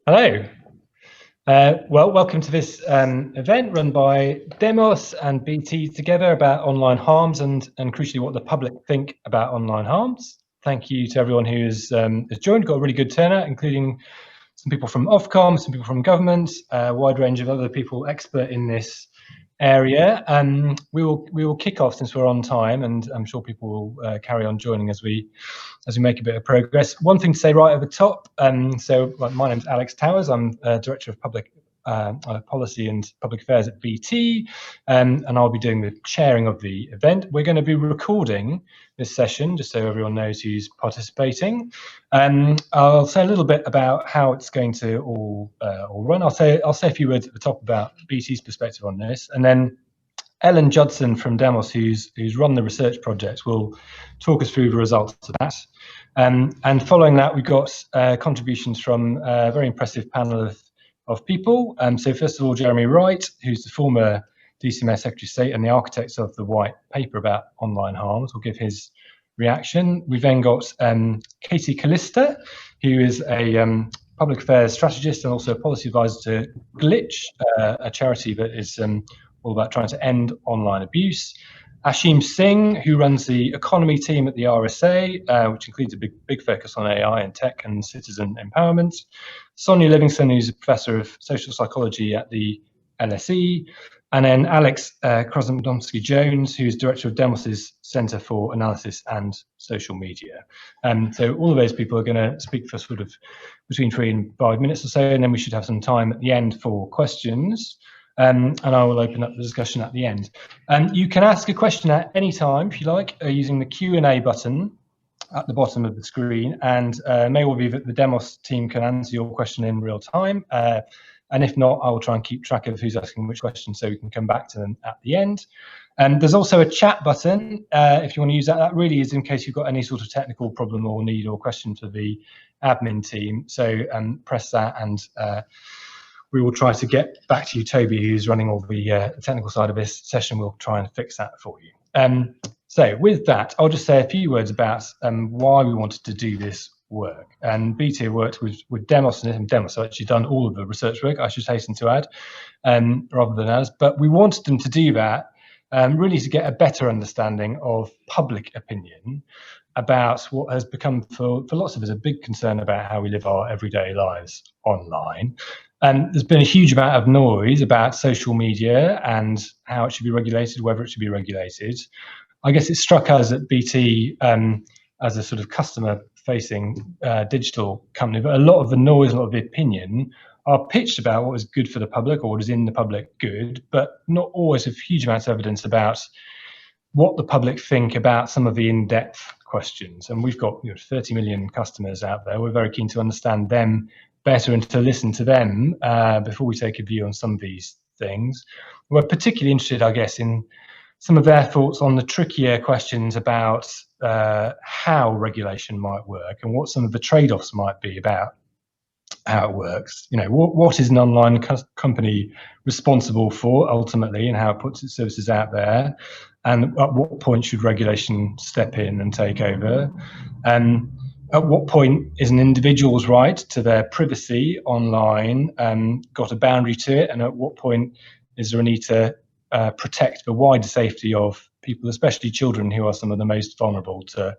Hello. Well, welcome to this event run by Demos and BT together about online harms and crucially what the public think about online harms. Thank you to everyone who has joined. Got a really good turnout, including some people from Ofcom, some people from government, a wide range of other people expert in this area. We will kick off since we're on time, and I'm sure people will carry on joining as we make a bit of progress. One thing to say right at the top. So my name's Alex Towers. I'm Director of Public Policy and Public Affairs at BT, and I'll be doing the chairing of the event. We're going to be recording this session, just so everyone knows who's participating. I'll say a little bit about how it's going to all run. I'll say a few words at the top about BT's perspective on this, and then Ellen Judson from Demos, who's run the research project, will talk us through the results of that. And following that, we've got contributions from a very impressive panel of people. So first of all, Jeremy Wright, who's the former DCMS Secretary of State and the architect of the white paper about online harms, will give his reaction. We've then got Katie Callista, who is a public affairs strategist and also a policy advisor to Glitch, a charity that is all about trying to end online abuse. Ashim Singh, who runs the economy team at the RSA, which includes a big focus on AI and tech and citizen empowerment. Sonia Livingston, who's a professor of social psychology at the LSE. And then Alex Krasnodemsky-Jones, who's director of Demos's Centre for Analysis and Social Media. So all of those people are going to speak for sort of between 3 and 5 minutes or so, and then we should have some time at the end for questions. And I will open up the discussion at the end. You can ask a question at any time, if you like, using the Q&A button at the bottom of the screen, and may well be that the Demos team can answer your question in real time. And if not, I will try and keep track of who's asking which question so we can come back to them at the end. There's also a chat button, if you want to use that. That really is in case you've got any sort of technical problem or need or question for the admin team. So press that, and we will try to get back to you. Toby, who's running all the technical side of this session, will try and fix that for you. So with that, I'll just say a few words about why we wanted to do this work. And BT worked with Demos, and Demos have actually done all of the research work, I should hasten to add, rather than us. But we wanted them to do that really to get a better understanding of public opinion about what has become, for lots of us, a big concern about how we live our everyday lives online. There's been a huge amount of noise about social media and how it should be regulated, whether it should be regulated. I guess it struck us at BT as a sort of customer-facing digital company, but a lot of the noise, a lot of the opinion are pitched about what is good for the public or what is in the public good, but not always with huge amounts of evidence about what the public think about some of the in-depth questions. And we've got 30 million customers out there. We're very keen to understand them better and to listen to them before we take a view on some of these things. We're particularly interested, I guess, in some of their thoughts on the trickier questions about how regulation might work and what some of the trade-offs might be about how it works. What is an online company responsible for ultimately, and how it puts its services out there, and at what point should regulation step in and take over, and at what point is an individual's right to their privacy online got a boundary to it, and at what point is there a need to protect the wider safety of people, especially children, who are some of the most vulnerable to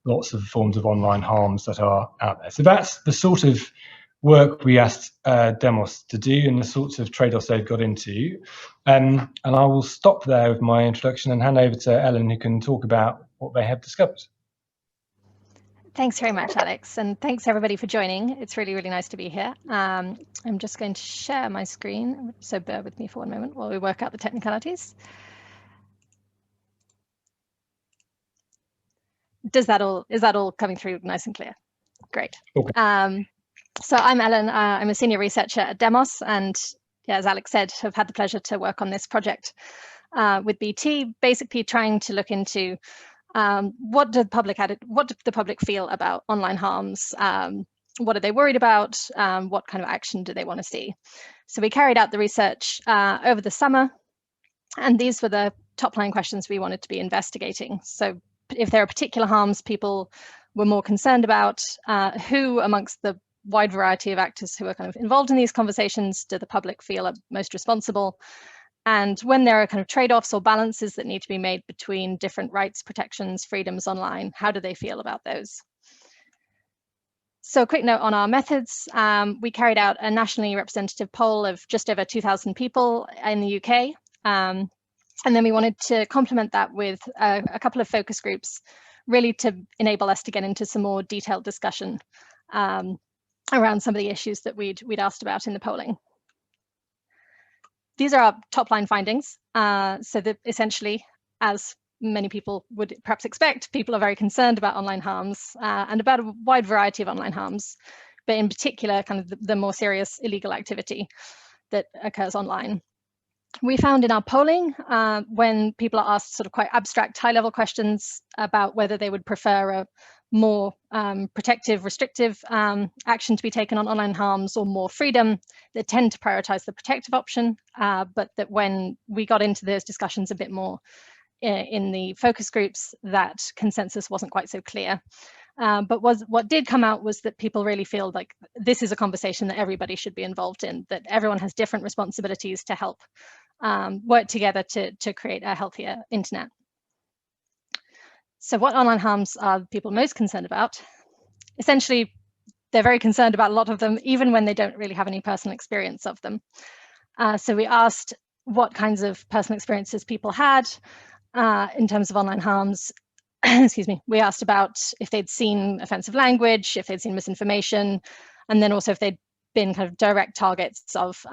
lots of forms of online harms that are out there. So that's the sort of work we asked Demos to do and the sorts of trade-offs they've got into. And I will stop there with my introduction and hand over to Ellen, who can talk about what they have discovered. Thanks very much, Alex, and thanks everybody for joining. It's really, really nice to be here. I'm just going to share my screen, so bear with me for one moment while we work out the technicalities. Is that all coming through nice and clear? Great. Okay. So I'm Ellen. I'm a senior researcher at Demos, and as Alex said, have had the pleasure to work on this project with BT, basically trying to look into what do the public feel about online harms? What are they worried about? What kind of action do they want to see? So we carried out the research over the summer, and these were the top line questions we wanted to be investigating. So if there are particular harms people were more concerned about, who amongst the wide variety of actors who are kind of involved in these conversations do the public feel are most responsible? And when there are kind of trade-offs or balances that need to be made between different rights, protections, freedoms online, how do they feel about those? So a quick note on our methods. We carried out a nationally representative poll of just over 2,000 people in the UK. And then we wanted to complement that with a couple of focus groups, really to enable us to get into some more detailed discussion around some of the issues that we'd asked about in the polling. These are our top line findings. So that essentially, as many people would perhaps expect, people are very concerned about online harms and about a wide variety of online harms, but in particular, kind of the more serious illegal activity that occurs online. We found in our polling, when people are asked sort of quite abstract, high-level questions about whether they would prefer a more protective, restrictive action to be taken on online harms or more freedom, they tend to prioritize the protective option, but that when we got into those discussions a bit more in the focus groups, that consensus wasn't quite so clear. But what did come out was that people really feel like this is a conversation that everybody should be involved in, that everyone has different responsibilities to help work together to create a healthier internet. So what online harms are people most concerned about? Essentially, they're very concerned about a lot of them, even when they don't really have any personal experience of them. So we asked what kinds of personal experiences people had in terms of online harms. Excuse me. We asked about if they'd seen offensive language, if they'd seen misinformation, and then also if they'd been kind of direct targets of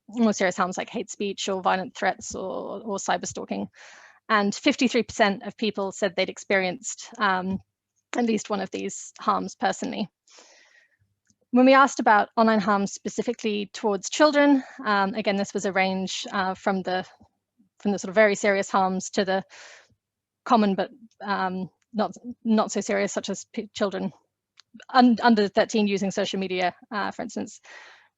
more serious harms like hate speech or violent threats or cyber stalking. And 53% of people said they'd experienced at least one of these harms personally. When we asked about online harms specifically towards children, again, this was a range from the sort of very serious harms to the common but not so serious, such as children under 13 using social media, for instance.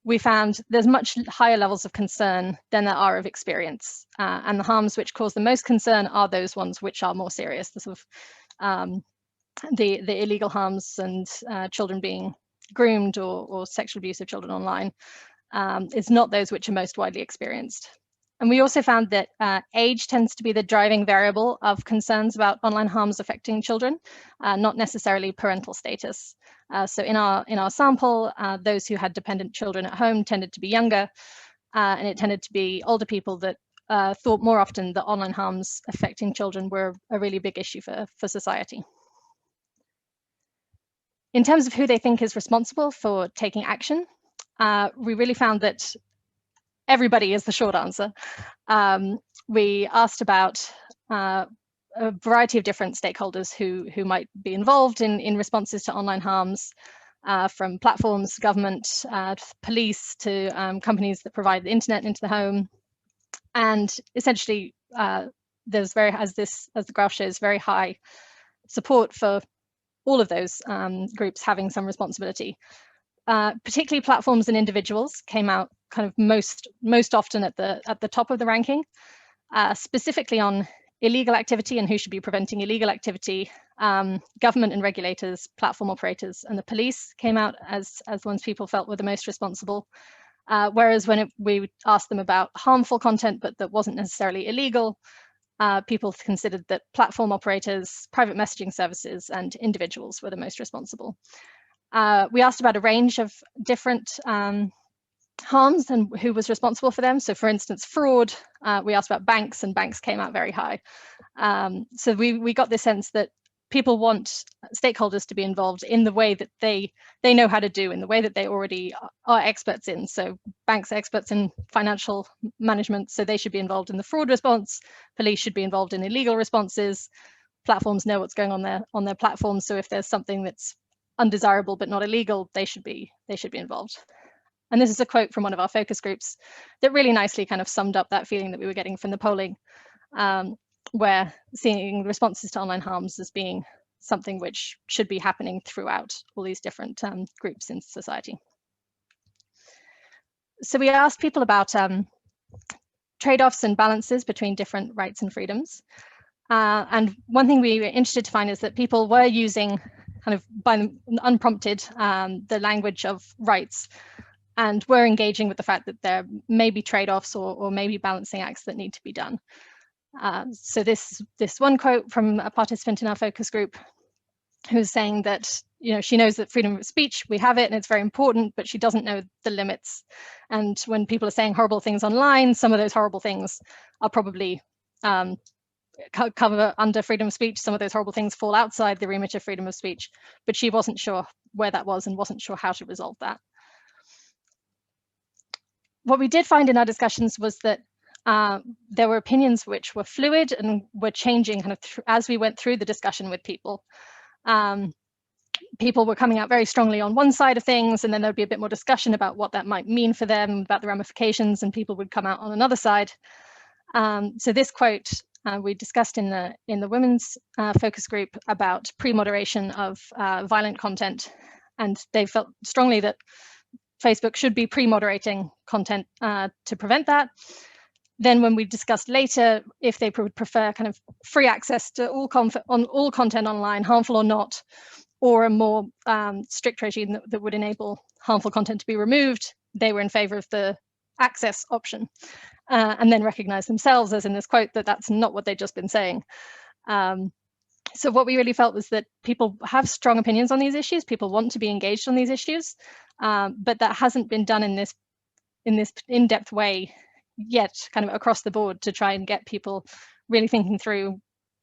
We found there's much higher levels of concern than there are of experience. And the harms which cause the most concern are those ones which are more serious, the sort of the illegal harms and children being groomed or sexual abuse of children online. It's not those which are most widely experienced. And we also found that age tends to be the driving variable of concerns about online harms affecting children, not necessarily parental status. So in our sample, those who had dependent children at home tended to be younger, and it tended to be older people that thought more often that online harms affecting children were a really big issue for society. In terms of who they think is responsible for taking action, we really found that everybody is the short answer. We asked about a variety of different stakeholders who might be involved in responses to online harms, from platforms, government, police, to companies that provide the internet into the home. And essentially, there's as the graph shows, very high support for all of those groups having some responsibility. Particularly platforms and individuals came out kind of most often at the top of the ranking, specifically on illegal activity and who should be preventing illegal activity. Government and regulators, platform operators, and the police came out as ones people felt were the most responsible. Whereas when we asked them about harmful content, but that wasn't necessarily illegal, people considered that platform operators, private messaging services, and individuals were the most responsible. We asked about a range of different harms and who was responsible for them. So for instance, fraud, we asked about banks, and banks came out very high. So we got the sense that people want stakeholders to be involved in the way that they know how to do, in the way that they already are experts in. So banks are experts in financial management, so they should be involved in the fraud response. Police should be involved in illegal responses. Platforms know what's going on their platforms, so if there's something that's undesirable but not illegal, they should be involved. And this is a quote from one of our focus groups that really nicely kind of summed up that feeling that we were getting from the polling, where seeing responses to online harms as being something which should be happening throughout all these different groups in society. So we asked people about trade-offs and balances between different rights and freedoms. And one thing we were interested to find is that people were using kind of by them unprompted the language of rights, and we're engaging with the fact that there may be trade-offs or maybe balancing acts that need to be done. So this one quote from a participant in our focus group who's saying that, you know, she knows that freedom of speech, we have it and it's very important, but she doesn't know the limits. And when people are saying horrible things online, some of those horrible things are probably cover under freedom of speech. Some of those horrible things fall outside the remit of freedom of speech, but she wasn't sure where that was and wasn't sure how to resolve that. What we did find in our discussions was that there were opinions which were fluid and were changing kind of as we went through the discussion with people. People were coming out very strongly on one side of things, and then there'd be a bit more discussion about what that might mean for them, about the ramifications, and people would come out on another side. So this quote we discussed in the women's focus group about pre-moderation of violent content, and they felt strongly that Facebook should be pre-moderating content to prevent that. Then when we discussed later if they would prefer kind of free access to all content online, harmful or not, or a more strict regime that would enable harmful content to be removed, they were in favor of the access option, and then recognized themselves, as in this quote, that that's not what they'd just been saying. So what we really felt was that people have strong opinions on these issues, people want to be engaged on these issues, but that hasn't been done in this in-depth way yet, kind of across the board, to try and get people really thinking through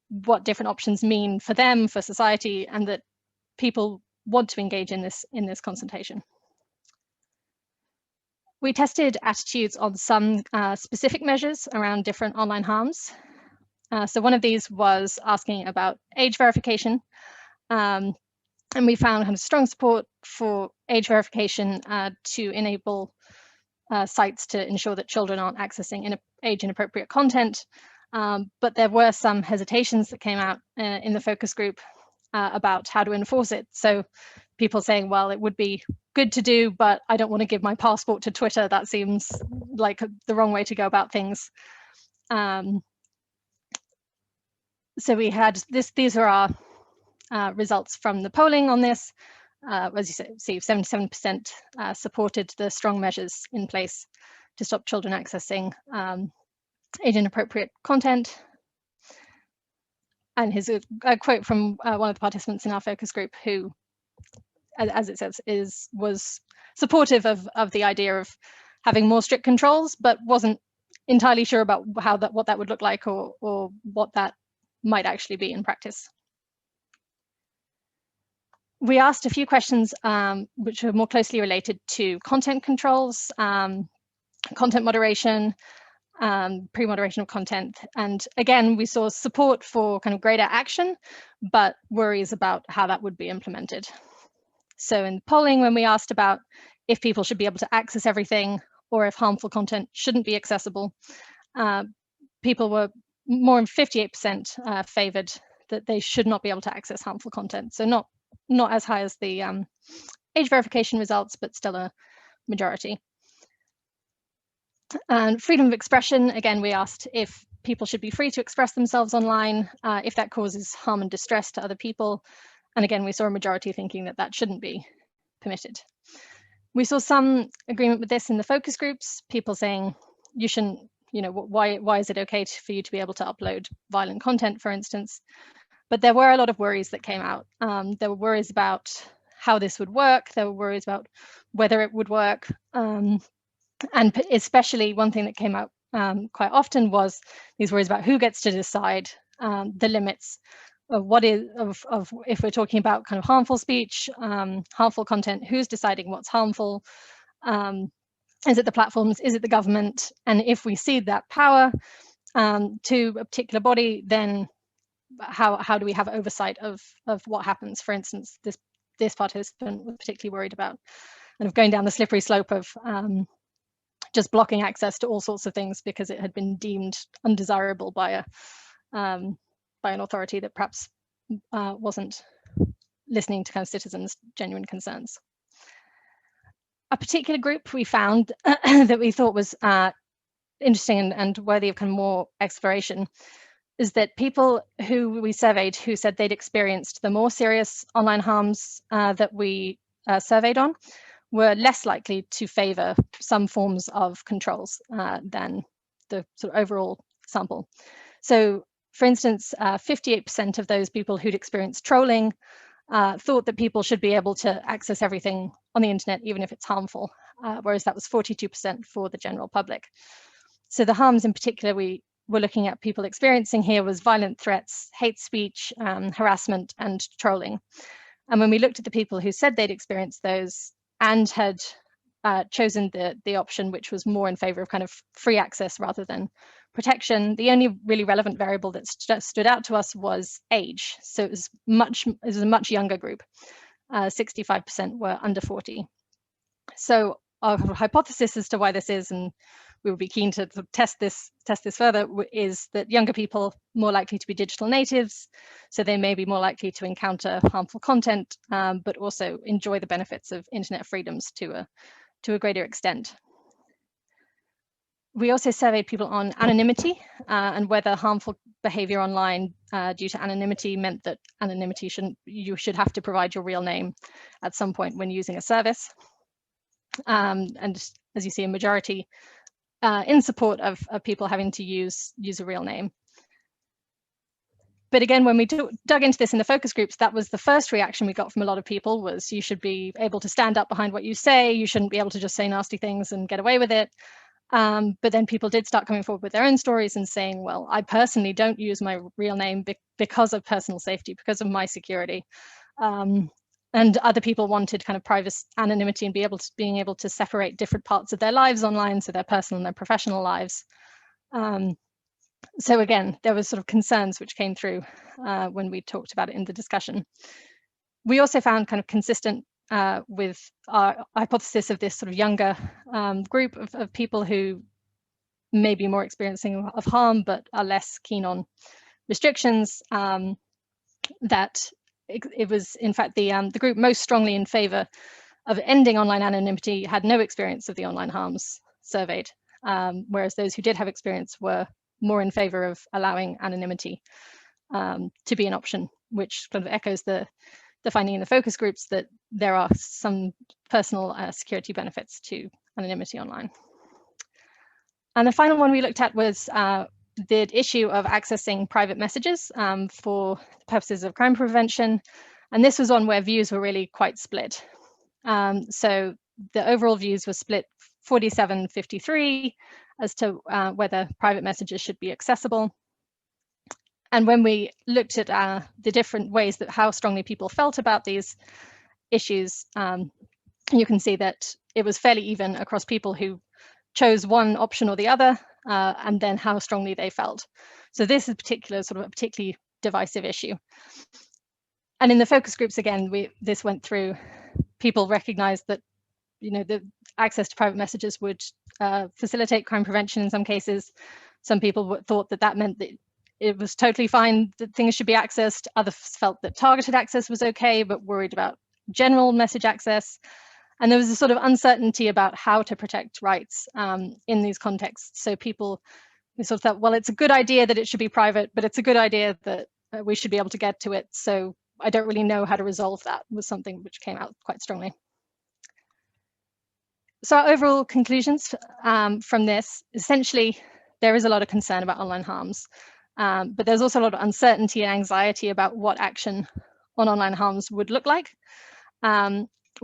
what different options mean for them, for society, and that people want to engage in this consultation. We tested attitudes on some specific measures around different online harms. So one of these was asking about age verification, and we found kind of strong support for age verification to enable sites to ensure that children aren't accessing age-inappropriate content. But there were some hesitations that came out in the focus group about how to enforce it. So people saying, well, it would be good to do, but I don't want to give my passport to Twitter. That seems like the wrong way to go about things. So we had this. These are our results from the polling on this. As you see, 77% supported the strong measures in place to stop children accessing age-inappropriate content. And here's a quote from one of the participants in our focus group who, as it says, was supportive of the idea of having more strict controls, but wasn't entirely sure about what that would look like or what that might actually be in practice. We asked a few questions which are more closely related to content controls, content moderation, pre-moderation of content. And again, we saw support for kind of greater action, but worries about how that would be implemented. So in polling, when we asked about if people should be able to access everything or if harmful content shouldn't be accessible, people were more than 58% favored that they should not be able to access harmful content. So not as high as the age verification results, but still a majority. And freedom of expression, again, we asked if people should be free to express themselves online, if that causes harm and distress to other people. And again, we saw a majority thinking that that shouldn't be permitted. We saw some agreement with this in the focus groups, people saying you shouldn't, you know, why is it okay for you to be able to upload violent content, for instance? But there were a lot of worries that came out. There were worries about how this would work. There were worries about whether it would work. And especially one thing that came out quite often was these worries about who gets to decide the limits of what is, of if we're talking about kind of harmful speech, harmful content, who's deciding what's harmful? Is it the platforms? Is it the government? And if we cede that power to a particular body, then how do we have oversight of what happens? For instance, this participant was particularly worried about kind of going down the slippery slope of just blocking access to all sorts of things because it had been deemed undesirable by an authority that perhaps wasn't listening to kind of citizens' genuine concerns. A particular group we found that we thought was interesting and worthy of kind of more exploration is that people who we surveyed who said they'd experienced the more serious online harms that we surveyed on were less likely to favor some forms of controls than the sort of overall sample. So, for instance, 58% of those people who'd experienced trolling thought that people should be able to access everything on the internet, even if it's harmful, whereas that was 42% for the general public. So the harms in particular we were looking at people experiencing here was violent threats, hate speech, harassment, and trolling. And when we looked at the people who said they'd experienced those and had chosen the option which was more in favor of kind of free access rather than protection, the only really relevant variable that stood out to us was age. So it was a much younger group. 65% were under 40. So our hypothesis as to why this is, and we would be keen to test this further, is that younger people more likely to be digital natives, so they may be more likely to encounter harmful content, but also enjoy the benefits of internet freedoms to a greater extent. We also surveyed people on anonymity and whether harmful behavior online due to anonymity meant that you should have to provide your real name at some point when using a service. And as you see, a majority in support of people having to use a real name. But again, when we dug into this in the focus groups, that was the first reaction we got from a lot of people was you should be able to stand up behind what you say. You shouldn't be able to just say nasty things and get away with it. But then people did start coming forward with their own stories and saying, well, I personally don't use my real name because of personal safety, because of my security. And other people wanted kind of private anonymity and being able to separate different parts of their lives online, so their personal and their professional lives. So again, there was sort of concerns which came through when we talked about it in the discussion. We also found kind of consistent with our hypothesis of this sort of younger group of people who may be more experiencing of harm but are less keen on restrictions, that it was in fact the group most strongly in favor of ending online anonymity had no experience of the online harms surveyed, whereas those who did have experience were more in favor of allowing anonymity to be an option, which kind of echoes the finding in the focus groups that there are some personal security benefits to anonymity online. And the final one we looked at was the issue of accessing private messages for purposes of crime prevention. And this was one where views were really quite split. So the overall views were split 47-53 as to whether private messages should be accessible. And when we looked at the different ways that how strongly people felt about these issues, you can see that it was fairly even across people who chose one option or the other, and then how strongly they felt. So this is a particularly divisive issue. And in the focus groups, again, this went through, people recognized that, the access to private messages would facilitate crime prevention in some cases. Some people thought that meant that it was totally fine that things should be accessed. Others felt that targeted access was okay, but worried about general message access. And there was a sort of uncertainty about how to protect rights in these contexts. So people sort of thought, well, it's a good idea that it should be private, but it's a good idea that we should be able to get to it. So I don't really know how to resolve that, was something which came out quite strongly. So our overall conclusions from this, essentially, there is a lot of concern about online harms, but there's also a lot of uncertainty and anxiety about what action on online harms would look like.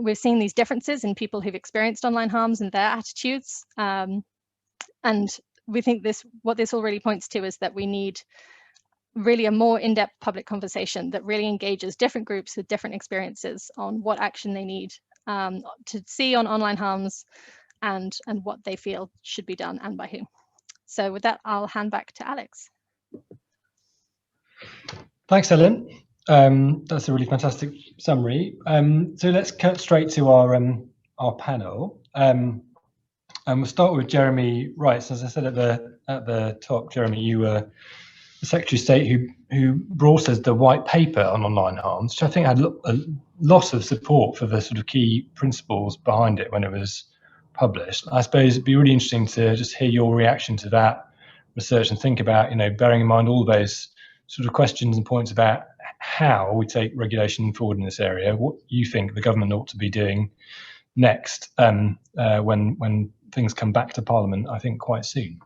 We're seeing these differences in people who've experienced online harms and their attitudes. And we think what this all really points to is that we need really a more in-depth public conversation that really engages different groups with different experiences on what action they need to see on online harms and what they feel should be done and by whom. So with that, I'll hand back to Alex. Thanks, Ellen. That's a really fantastic summary. So let's cut straight to our panel, and we'll start with Jeremy Wright. So as I said at the top, Jeremy, you were the Secretary of State who brought us the white paper on online harms, which I think had a lot of support for the sort of key principles behind it when it was published. I suppose it'd be really interesting to just hear your reaction to that research and think about, bearing in mind all those sort of questions and points about how we take regulation forward in this area, what you think the government ought to be doing next when things come back to Parliament, I think, quite soon.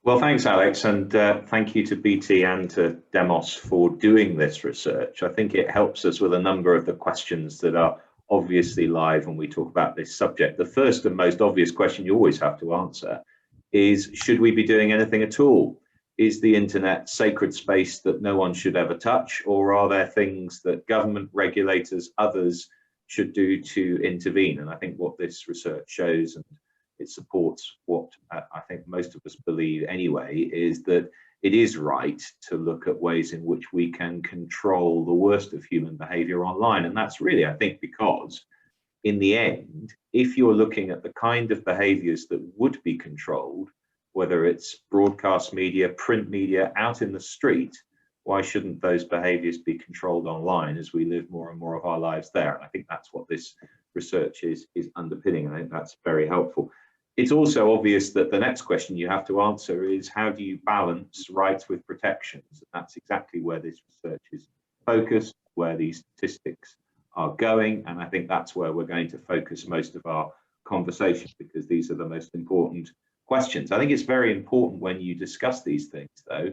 Well, thanks, Alex, and thank you to BT and to Demos for doing this research. I think it helps us with a number of the questions that are obviously live when we talk about this subject. The first and most obvious question you always have to answer is, should we be doing anything at all? Is the internet sacred space that no one should ever touch, or are there things that government, regulators, others should do to intervene? And I think what this research shows, and it supports what I think most of us believe anyway, is that it is right to look at ways in which we can control the worst of human behavior online. And that's really, I think, because in the end, if you're looking at the kind of behaviors that would be controlled, whether it's broadcast media, print media, out in the street, why shouldn't those behaviors be controlled online as we live more and more of our lives there? And I think that's what this research is underpinning. I think that's very helpful. It's also obvious that the next question you have to answer is, how do you balance rights with protections? And that's exactly where this research is focused, where these statistics are going. And I think that's where we're going to focus most of our conversation, because these are the most important questions. I think it's very important when you discuss these things, though,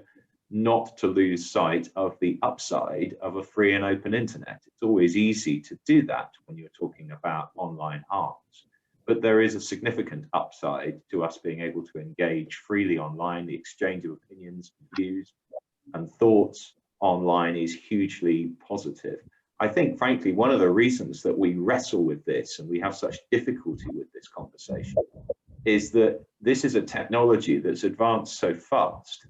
not to lose sight of the upside of a free and open internet. It's always easy to do that when you're talking about online harms. But there is a significant upside to us being able to engage freely online. The exchange of opinions, views, and thoughts online is hugely positive. I think, frankly, one of the reasons that we wrestle with this and we have such difficulty with this conversation is that this is a technology that's advanced so fast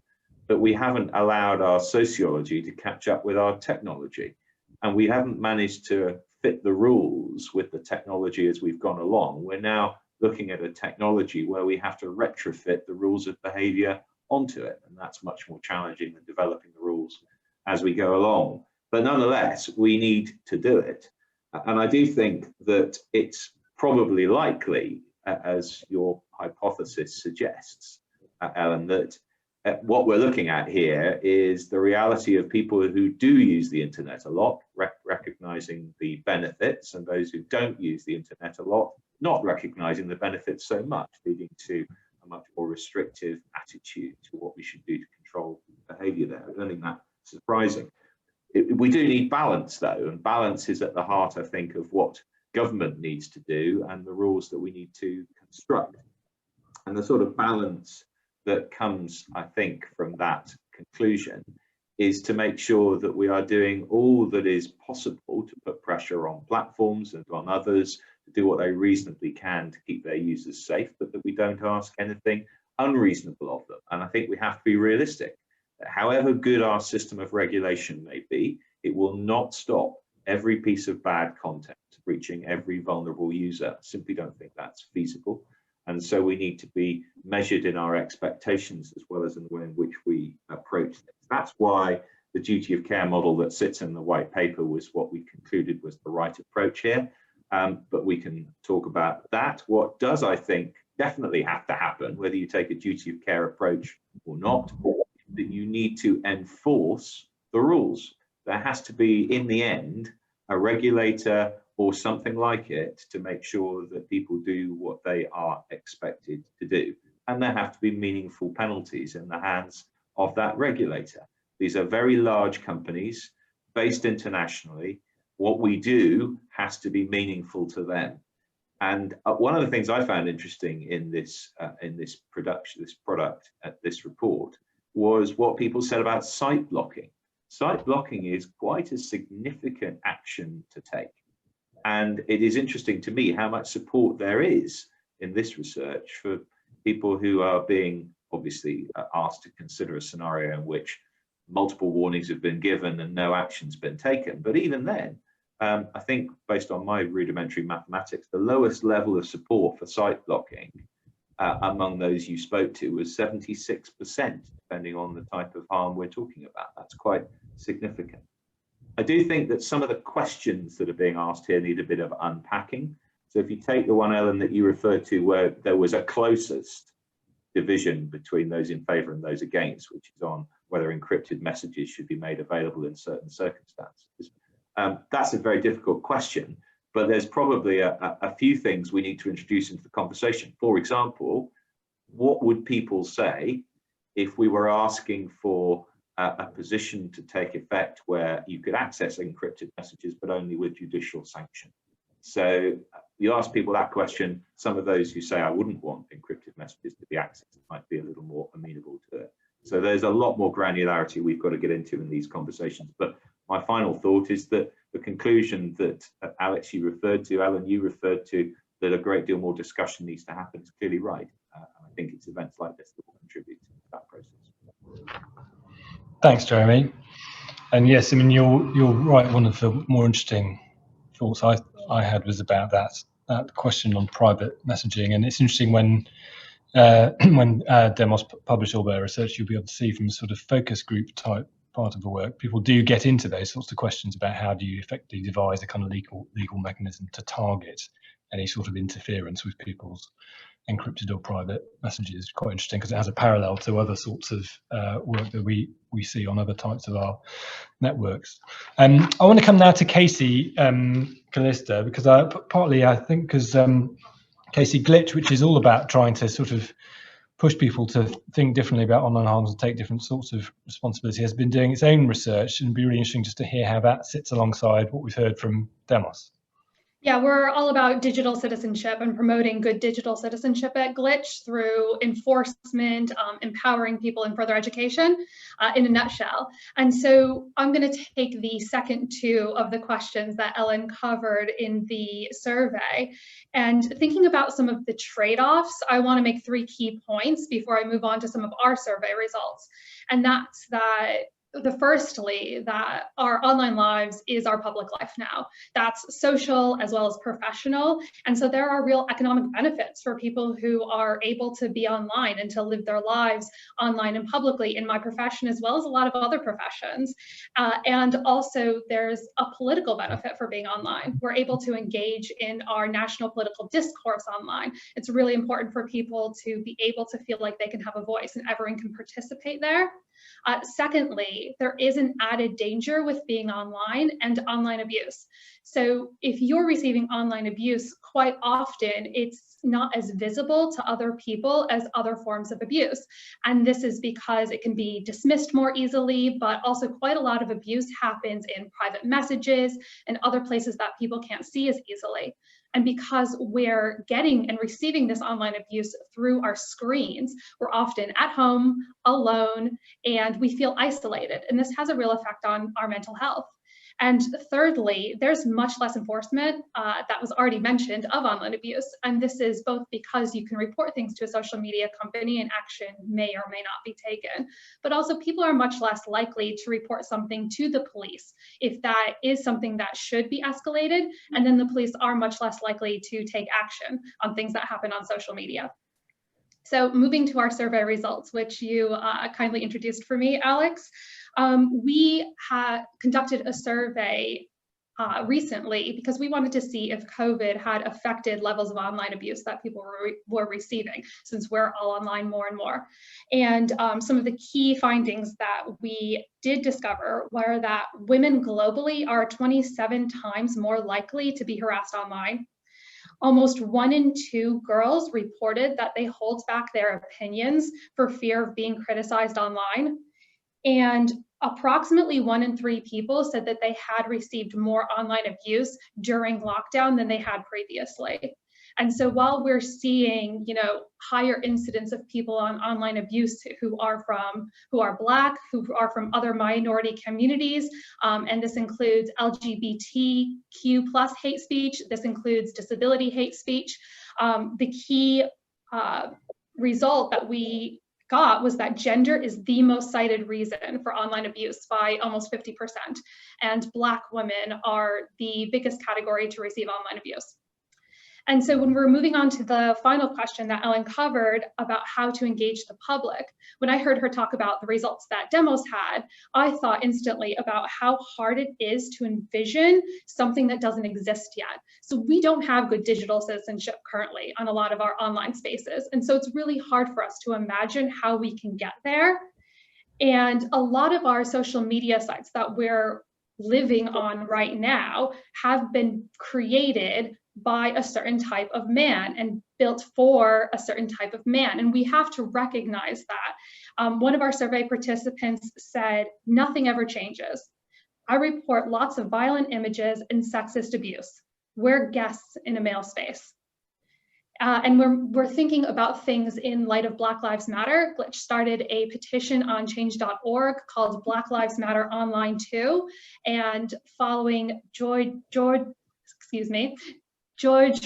that we haven't allowed our sociology to catch up with our technology. And we haven't managed to fit the rules with the technology as we've gone along. We're now looking at a technology where we have to retrofit the rules of behavior onto it. And that's much more challenging than developing the rules as we go along. But nonetheless, we need to do it. And I do think that it's probably likely, as your hypothesis suggests, Ellen, that what we're looking at here is the reality of people who do use the internet a lot, recognizing the benefits, and those who don't use the internet a lot, not recognizing the benefits so much, leading to a much more restrictive attitude to what we should do to control behavior there. I don't think that's surprising. We do need balance, though, and balance is at the heart, I think, of what government needs to do and the rules that we need to construct. And the sort of balance that comes, I think, from that conclusion is to make sure that we are doing all that is possible to put pressure on platforms and on others to do what they reasonably can to keep their users safe, but that we don't ask anything unreasonable of them. And I think we have to be realistic that however good our system of regulation may be, it will not stop every piece of bad content reaching every vulnerable user. I simply don't think that's feasible. And so we need to be measured in our expectations as well as in the way in which we approach things. That's why the duty of care model that sits in the white paper was what we concluded was the right approach here. But we can talk about that. What does, I think, definitely have to happen, whether you take a duty of care approach or not, that you need to enforce the rules. There has to be, in the end, a regulator or something like it to make sure that people do what they are expected to do. And there have to be meaningful penalties in the hands of that regulator. These are very large companies based internationally. What we do has to be meaningful to them. And one of the things I found interesting in this report was what people said about site blocking. Site blocking is quite a significant action to take. And it is interesting to me how much support there is in this research for people who are being obviously asked to consider a scenario in which multiple warnings have been given and no action's been taken. But even then, I think based on my rudimentary mathematics, the lowest level of support for site blocking among those you spoke to was 76%, depending on the type of harm we're talking about. That's quite significant. I do think that some of the questions that are being asked here need a bit of unpacking. So if you take the one, Ellen, that you referred to where there was a closest division between those in favour and those against, which is on whether encrypted messages should be made available in certain circumstances. That's a very difficult question, but there's probably a few things we need to introduce into the conversation. For example, what would people say if we were asking for a position to take effect where you could access encrypted messages, but only with judicial sanction? So you ask people that question, some of those who say I wouldn't want encrypted messages to be accessed might be a little more amenable to it. So there's a lot more granularity we've got to get into in these conversations. But my final thought is that the conclusion that Alex, you referred to, Alan, you referred to, that a great deal more discussion needs to happen is clearly right. And I think it's events like this that will contribute to that process. Thanks, Jeremy. And yes, I mean, you're right. One of the more interesting thoughts I had was about that question on private messaging. And it's interesting when Demos publish all their research, you'll be able to see from a sort of focus group type part of the work, people do get into those sorts of questions about how do you effectively devise a kind of legal mechanism to target any sort of interference with people's encrypted or private messages. Quite interesting because it has a parallel to other sorts of work that we see on other types of our networks. I want to come now to Casey Callista, because partly I think because Casey Glitch, which is all about trying to sort of push people to think differently about online harms and take different sorts of responsibility, has been doing its own research, and it'd be really interesting just to hear how that sits alongside what we've heard from Demos. Yeah, we're all about digital citizenship and promoting good digital citizenship at Glitch through enforcement, empowering people in further education, in a nutshell. And so I'm going to take the second two of the questions that Ellen covered in the survey. And thinking about some of the trade-offs, I want to make 3 key points before I move on to some of our survey results. And that's that firstly, that our online lives is our public life now. That's social as well as professional. And so there are real economic benefits for people who are able to be online and to live their lives online and publicly in my profession, as well as a lot of other professions. And also there's a political benefit for being online. We're able to engage in our national political discourse online. It's really important for people to be able to feel like they can have a voice and everyone can participate there. Secondly, there is an added danger with being online and online abuse. So if you're receiving online abuse, quite often it's not as visible to other people as other forms of abuse. And this is because it can be dismissed more easily, but also quite a lot of abuse happens in private messages and other places that people can't see as easily. And because we're getting and receiving this online abuse through our screens, we're often at home, alone, and we feel isolated. And this has a real effect on our mental health. And thirdly, there's much less enforcement that was already mentioned of online abuse. And this is both because you can report things to a social media company and action may or may not be taken, but also people are much less likely to report something to the police if that is something that should be escalated. And then the police are much less likely to take action on things that happen on social media. So moving to our survey results, which you kindly introduced for me, Alex, we conducted a survey recently because we wanted to see if COVID had affected levels of online abuse that people were receiving, since we're all online more and more. And some of the key findings that we did discover were that women globally are 27 times more likely to be harassed online. Almost 1 in 2 girls reported that they hold back their opinions for fear of being criticized online. And approximately 1 in 3 people said that they had received more online abuse during lockdown than they had previously. And so while we're seeing, higher incidence of people on online abuse who are Black, who are from other minority communities, and this includes LGBTQ+ hate speech, this includes disability hate speech, the key result that we got was that gender is the most cited reason for online abuse by almost 50%, and Black women are the biggest category to receive online abuse. And so when we're moving on to the final question that Ellen covered about how to engage the public, when I heard her talk about the results that Demos had, I thought instantly about how hard it is to envision something that doesn't exist yet. So we don't have good digital citizenship currently on a lot of our online spaces. And so it's really hard for us to imagine how we can get there. And a lot of our social media sites that we're living on right now have been created by a certain type of man and built for a certain type of man. And we have to recognize that. One of our survey participants said, nothing ever changes. I report lots of violent images and sexist abuse. We're guests in a male space. And we're thinking about things in light of Black Lives Matter. Glitch started a petition on change.org called Black Lives Matter Online Too. And following George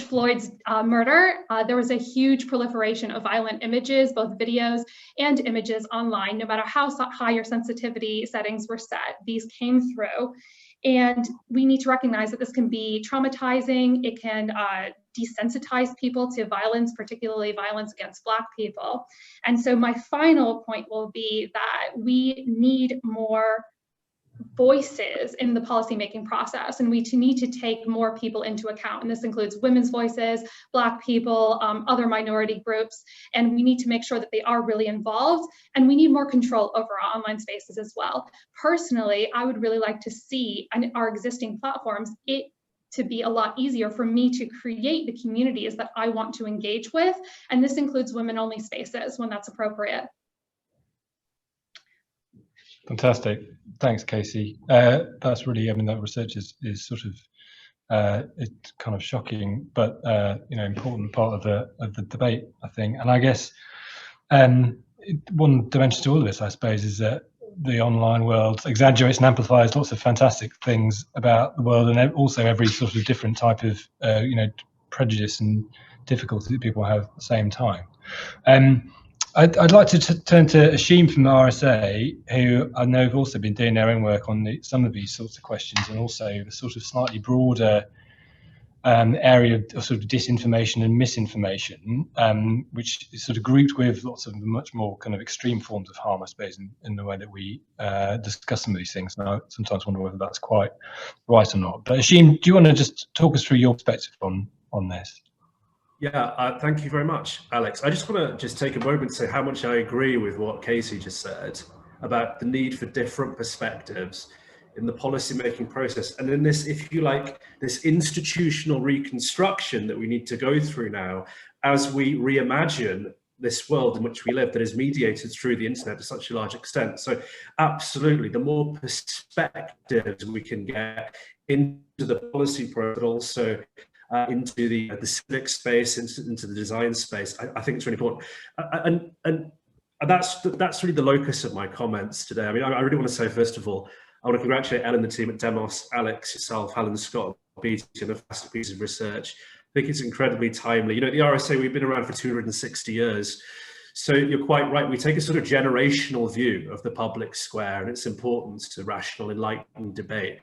Floyd's murder, there was a huge proliferation of violent images, both videos and images online. No matter how high your sensitivity settings were set, these came through. And we need to recognize that this can be traumatizing. It can desensitize people to violence, particularly violence against Black people. And so my final point will be that we need more voices in the policymaking process, and we need to take more people into account. And this includes women's voices, Black people, other minority groups, and we need to make sure that they are really involved, and we need more control over our online spaces as well. Personally, I would really like to see in our existing platforms it to be a lot easier for me to create the communities that I want to engage with, and this includes women-only spaces when that's appropriate. Fantastic. Thanks, Casey. That's really, I mean, that research is sort of, it's kind of shocking, but, you know, important part of the debate, I think. And I guess one dimension to all of this, I suppose, is that the online world exaggerates and amplifies lots of fantastic things about the world, and also every sort of different type of, you know, prejudice and difficulty that people have at the same time. I'd like to turn to Ashim from the RSA, who I know have also been doing their own work on some of these sorts of questions, and also the sort of slightly broader area of sort of disinformation and misinformation, which is sort of grouped with lots of much more kind of extreme forms of harm, I suppose, in the way that we discuss some of these things. And I sometimes wonder whether that's quite right or not. But Ashim, do you want to just talk us through your perspective on this? Yeah, thank you very much, Alex. I just want to take a moment to say how much I agree with what Casey just said about the need for different perspectives in the policymaking process. And in this, if you like, this institutional reconstruction that we need to go through now as we reimagine this world in which we live that is mediated through the internet to such a large extent. So absolutely, the more perspectives we can get into the policy process, but also into the civic space, into the design space, I think it's really important. And that's really the locus of my comments today. I mean, I really want to say, first of all, I want to congratulate Ellen and the team at Demos, Alex, yourself, Helen, Scott, BT, and a fantastic piece of research. I think it's incredibly timely. You know, at the RSA, we've been around for 260 years. So you're quite right. We take a sort of generational view of the public square and its importance to rational, enlightened debate.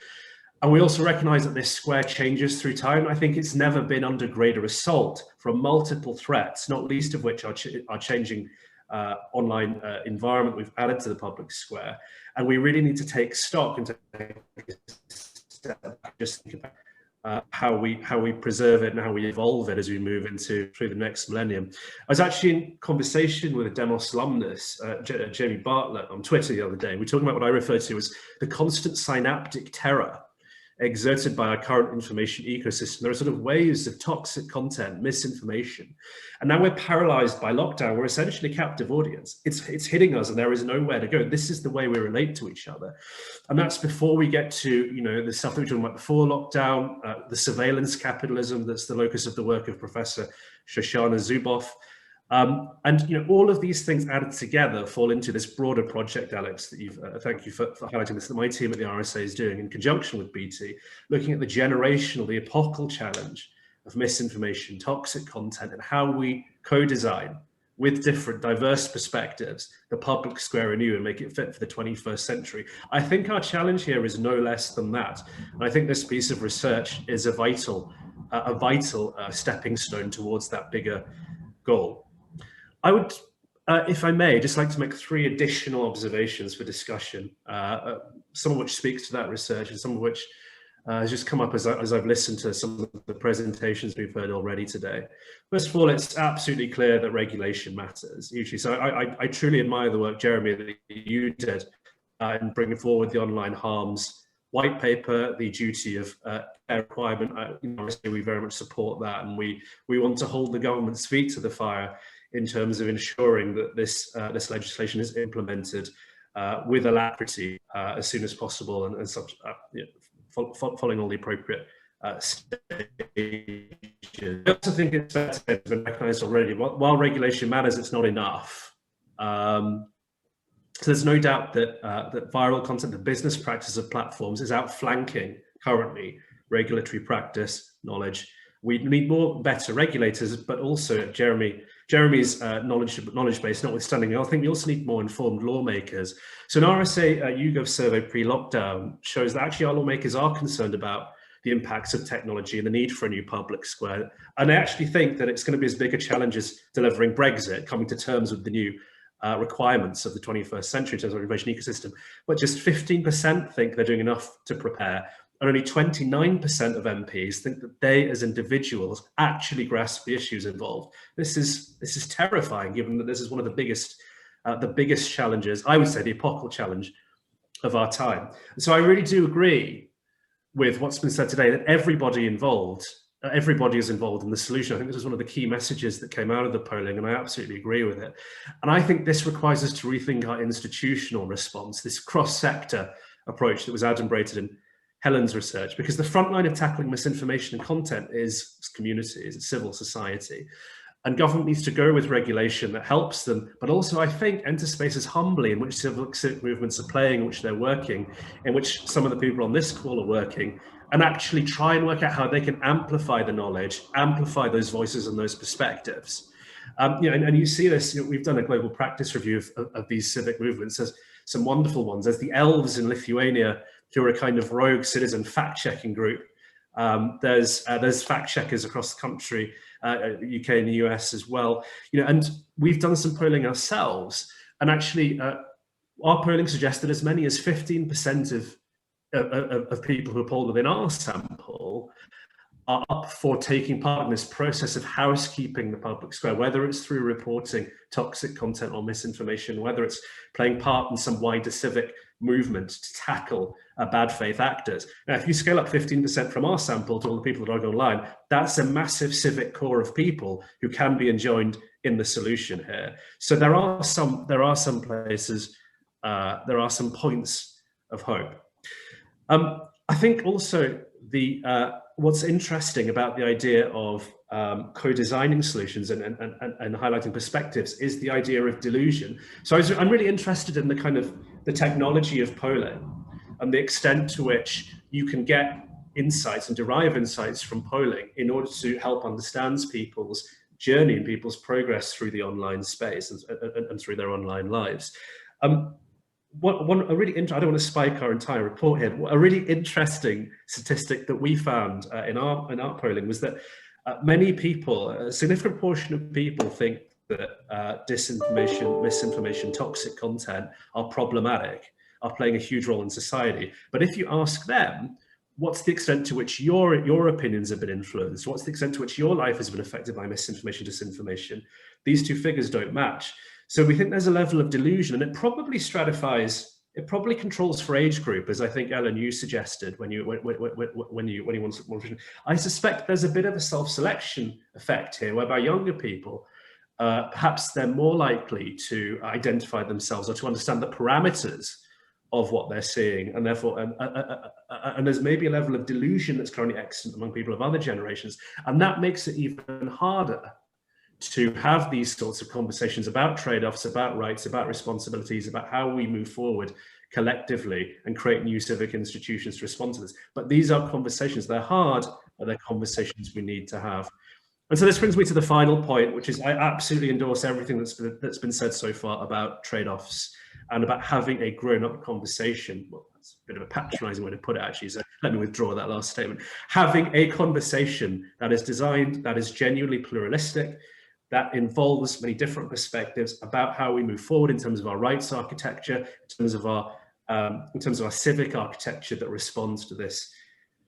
And we also recognize that this square changes through time. I think it's never been under greater assault from multiple threats, not least of which are changing online environment we've added to the public square. And we really need to take stock and take a step back, just think about how we preserve it and how we evolve it as we move through the next millennium. I was actually in conversation with a Demos alumnus, Jamie Bartlett, on Twitter the other day. We're talking about what I refer to as the constant synaptic terror exerted by our current information ecosystem. There are sort of waves of toxic content, misinformation, and now we're paralyzed by lockdown. We're essentially a captive audience. It's hitting us, and there is nowhere to go. This is the way we relate to each other, and that's before we get to, you know, the stuff that we were talking about before lockdown, the surveillance capitalism that's the locus of the work of Professor Shoshana Zuboff. And you know, all of these things added together fall into this broader project, Alex, that you've, thank you for highlighting this, that my team at the RSA is doing in conjunction with BT, looking at the generational, the epochal challenge of misinformation, toxic content, and how we co-design with different diverse perspectives the public square anew and make it fit for the 21st century. I think our challenge here is no less than that. And I think this piece of research is a vital a vital stepping stone towards that bigger goal. I would, if I may, just like to make 3 additional observations for discussion, some of which speaks to that research and some of which has just come up as I've listened to some of the presentations we've heard already today. First of all, it's absolutely clear that regulation matters hugely. So I truly admire the work, Jeremy, that you did in bringing forward the online harms white paper, the duty of care requirement. We very much support that, and we want to hold the government's feet to the fire in terms of ensuring that this legislation is implemented with alacrity as soon as possible, and following all the appropriate stages. I also think it's been recognised already. While regulation matters, it's not enough. So there's no doubt that that viral content, the business practice of platforms, is outflanking currently regulatory practice, knowledge. We need better regulators, but also Jeremy's knowledge base notwithstanding, I think we also need more informed lawmakers. So an RSA YouGov survey pre-lockdown shows that actually our lawmakers are concerned about the impacts of technology and the need for a new public square. And I actually think that it's going to be as big a challenge as delivering Brexit, coming to terms with the new requirements of the 21st century in terms of our innovation ecosystem. But just 15% think they're doing enough to prepare. And only 29% of MPs think that they, as individuals, actually grasp the issues involved. This is terrifying, given that this is one of the biggest challenges, I would say, the epochal challenge of our time. And so I really do agree with what's been said today, that everybody is involved in the solution. I think this is one of the key messages that came out of the polling, and I absolutely agree with it. And I think this requires us to rethink our institutional response, this cross-sector approach that was adumbrated in Helen's research, because the front line of tackling misinformation and content is communities, it's civil society. And government needs to go with regulation that helps them, but also I think enter spaces humbly in which civic movements are playing, in which they're working, in which some of the people on this call are working, and actually try and work out how they can amplify the knowledge, amplify those voices and those perspectives. And you see this, we've done a global practice review of these civic movements. There's some wonderful ones. There's the elves in Lithuania, who are a kind of rogue citizen fact-checking group. There's fact checkers across the country, UK and the US as well. And we've done some polling ourselves, and actually our polling suggested as many as 15% of people who are polled within our sample are up for taking part in this process of housekeeping the public square, whether it's through reporting toxic content or misinformation, whether it's playing part in some wider civic movement to tackle bad faith actors. Now, if you scale up 15% from our sample to all the people that are going online, that's a massive civic core of people who can be enjoined in the solution here. So there are some places, there are some points of hope. I think also what's interesting about the idea of co-designing solutions and highlighting perspectives is the idea of delusion. So I'm really interested in the technology of polling and the extent to which you can get insights and derive insights from polling in order to help understand people's journey and people's progress through the online space and through their online lives. I don't want to spike our entire report here. A really interesting statistic that we found in our polling was that many people, a significant portion of people, think that disinformation, misinformation, toxic content are problematic, are playing a huge role in society. But if you ask them, what's the extent to which your opinions have been influenced? What's the extent to which your life has been affected by misinformation, disinformation? These two figures don't match. So we think there's a level of delusion, and it probably stratifies, it probably controls for age group, as I think, Ellen, you suggested when you wanted more. I suspect there's a bit of a self-selection effect here, whereby younger people, perhaps they're more likely to identify themselves or to understand the parameters of what they're seeing, and therefore, and there's maybe a level of delusion that's currently extant among people of other generations, and that makes it even harder to have these sorts of conversations about trade-offs, about rights, about responsibilities, about how we move forward collectively and create new civic institutions to respond to this. But these are conversations, they're hard, but they're conversations we need to have. And so this brings me to the final point, which is I absolutely endorse everything that's been said so far about trade-offs and about having a grown-up conversation. Well, That's a bit of a patronizing way to put it, actually, so let me withdraw that last statement. Having a conversation that is designed, that is genuinely pluralistic, that involves many different perspectives about how we move forward in terms of our rights architecture, in terms of our civic architecture that responds to this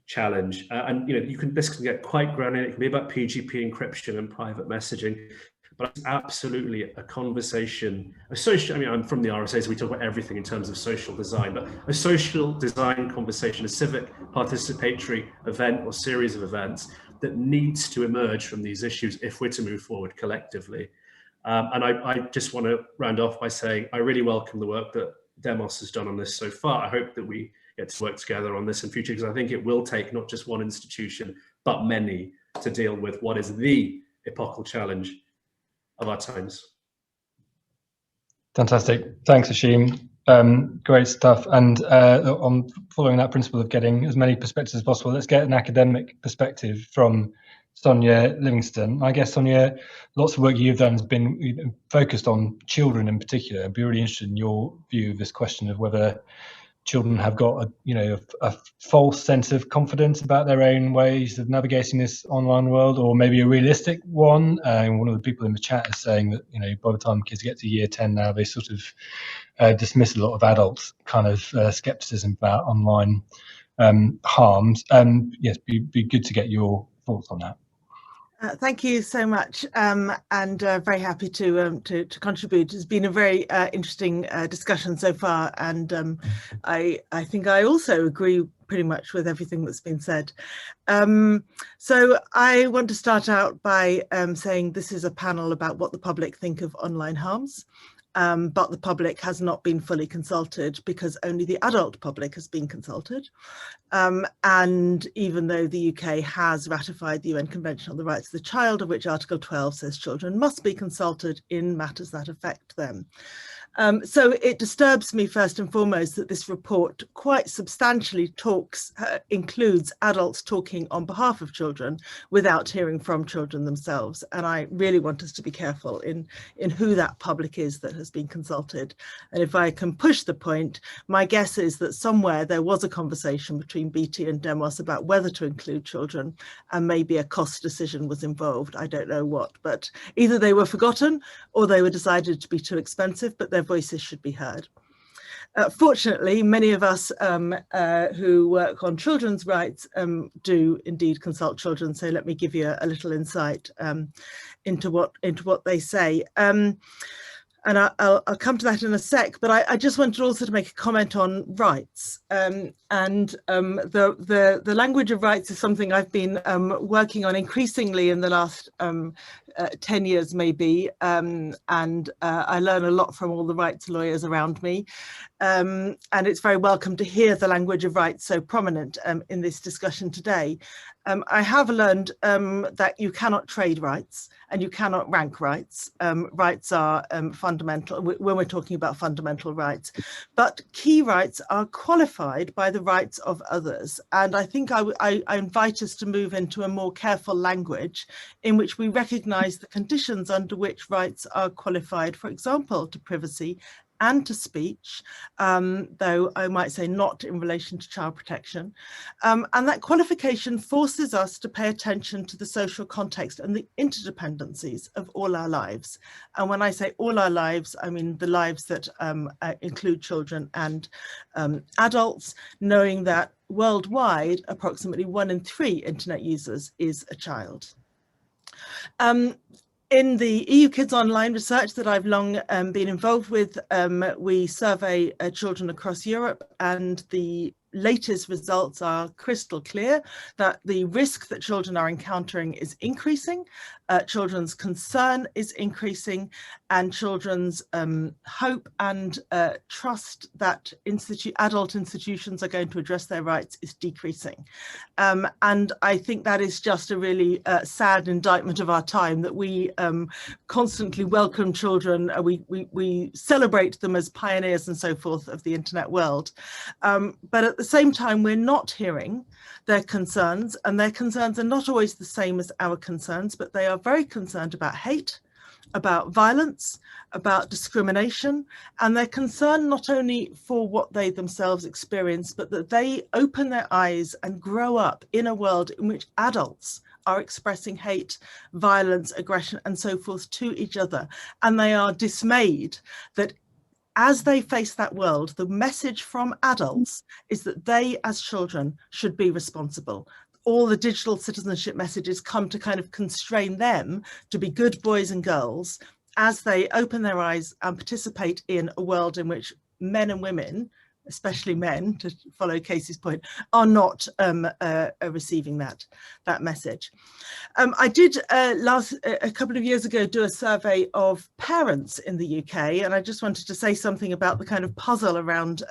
challenge. And this can get quite granular. It can be about PGP encryption and private messaging, but it's absolutely a conversation, I'm from the RSA, so we talk about everything in terms of social design, but a social design conversation, a civic participatory event or series of events that needs to emerge from these issues if we're to move forward collectively. And I just want to round off by saying I really welcome the work that Demos has done on this so far. I hope that we get to work together on this in future, because I think it will take not just one institution, but many to deal with what is the epochal challenge of our times. Fantastic. Thanks, Hashim. Great stuff. And on following that principle of getting as many perspectives as possible, let's get an academic perspective from Sonia Livingston. I guess, Sonia, lots of work you've done has been focused on children in particular. I'd be really interested in your view of this question of whether children have got a false sense of confidence about their own ways of navigating this online world, or maybe a realistic one. One of the people in the chat is saying that by the time kids get to year 10 now, they sort of dismiss a lot of adults' kind of skepticism about online harms. Yes, be good to get your thoughts on that. Thank you so much, and very happy to contribute. It's been a very interesting discussion so far, and I think I also agree pretty much with everything that's been said. So I want to start out by saying this is a panel about what the public think of online harms. But the public has not been fully consulted because only the adult public has been consulted. And even though the UK has ratified the UN Convention on the Rights of the Child, of which Article 12 says children must be consulted in matters that affect them. So it disturbs me first and foremost that this report quite substantially includes adults talking on behalf of children without hearing from children themselves. And I really want us to be careful in who that public is that has been consulted. And if I can push the point, my guess is that somewhere there was a conversation between BT and Demos about whether to include children, and maybe a cost decision was involved. I don't know what, but either they were forgotten or they were decided to be too expensive, but their voices should be heard. Fortunately, many of us who work on children's rights do indeed consult children. So let me give you a little insight into what they say. And I'll come to that in a sec, but I just wanted also to make a comment on rights. The language of rights is something I've been working on increasingly in the last 10 years maybe, and I learn a lot from all the rights lawyers around me. And it's very welcome to hear the language of rights so prominent in this discussion today. I have learned that you cannot trade rights and you cannot rank rights. Rights are fundamental when we're talking about fundamental rights, but key rights are qualified by the rights of others. And I think I invite us to move into a more careful language in which we recognise the conditions under which rights are qualified, for example, to privacy and to speech, though I might say not in relation to child protection. And that qualification forces us to pay attention to the social context and the interdependencies of all our lives. And when I say all our lives, I mean the lives that include children and adults, knowing that worldwide, approximately 1 in 3 internet users is a child. In the EU Kids Online research that I've long been involved with, we survey children across Europe, and the latest results are crystal clear that the risk that children are encountering is increasing, children's concern is increasing, and children's hope and trust that adult institutions are going to address their rights is decreasing. And I think that is just a really sad indictment of our time, that we constantly welcome children, we celebrate them as pioneers and so forth of the internet world. But at the same time, we're not hearing their concerns, and their concerns are not always the same as our concerns, but they are very concerned about hate, about violence, about discrimination, and they're concerned not only for what they themselves experience, but that they open their eyes and grow up in a world in which adults are expressing hate, violence, aggression, and so forth to each other. And they are dismayed that as they face that world, the message from adults is that they as children should be responsible. All the digital citizenship messages come to kind of constrain them to be good boys and girls as they open their eyes and participate in a world in which men and women, especially men, to follow Casey's point, are not receiving that message. I did a couple of years ago do a survey of parents in the UK, and I just wanted to say something about the kind of puzzle around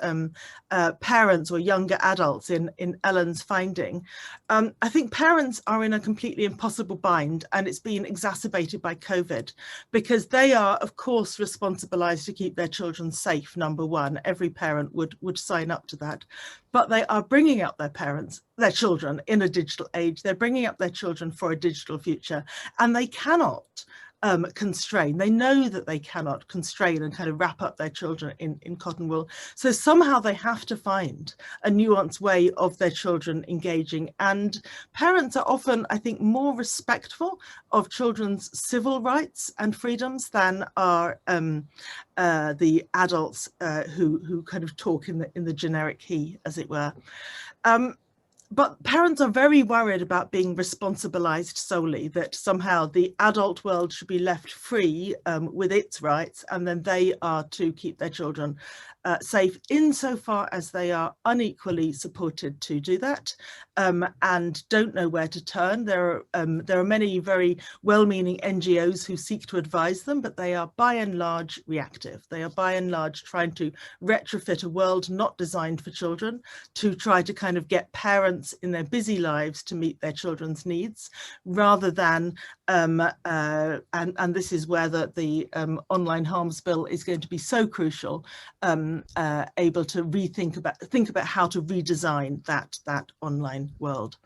parents or younger adults in Ellen's finding. I think parents are in a completely impossible bind, and it's been exacerbated by COVID, because they are, of course, responsibilized to keep their children safe, number one. Every parent would sign up to that, but they are bringing up their children in a digital age. They're bringing up their children for a digital future, and they cannot constrain. They know that they cannot constrain and kind of wrap up their children in cotton wool. So somehow they have to find a nuanced way of their children engaging. And parents are often, I think, more respectful of children's civil rights and freedoms than are the adults who kind of talk in the generic he, as it were. But parents are very worried about being responsibilized solely, that somehow the adult world should be left free with its rights, and then they are to keep their children safe insofar as they are unequally supported to do that and don't know where to turn. There are many very well-meaning NGOs who seek to advise them, but they are by and large reactive. They are by and large trying to retrofit a world not designed for children to try to kind of get parents in their busy lives to meet their children's needs, rather than and this is where the online harms bill is going to be so crucial, able to think about how to redesign that online world.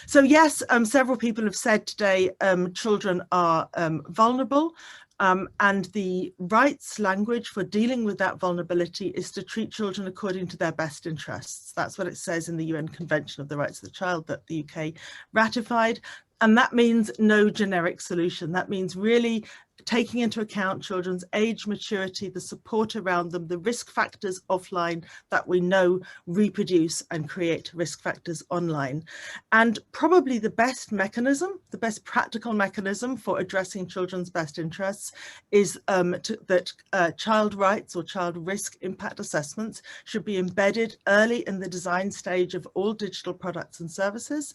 So yes, several people have said today children are vulnerable. And the rights language for dealing with that vulnerability is to treat children according to their best interests. That's what it says in the UN Convention of the Rights of the Child that the UK ratified. And that means no generic solution. That means really taking into account children's age, maturity, the support around them, the risk factors offline that we know reproduce and create risk factors online. And probably the best mechanism, the best practical mechanism for addressing children's best interests is that child rights or child risk impact assessments should be embedded early in the design stage of all digital products and services,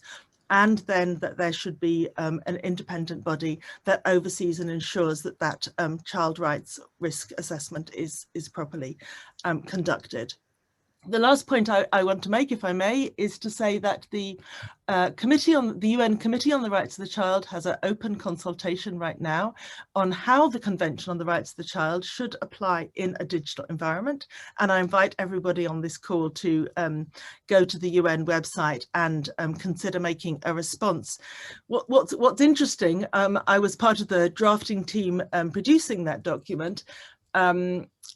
and then that there should be an independent body that oversees and ensures that that child rights risk assessment is properly conducted. The last point I want to make, if I may, is to say that the UN Committee on the Rights of the Child has an open consultation right now on how the Convention on the Rights of the Child should apply in a digital environment. And I invite everybody on this call to go to the UN website and consider making a response. What's interesting, I was part of the drafting team producing that document,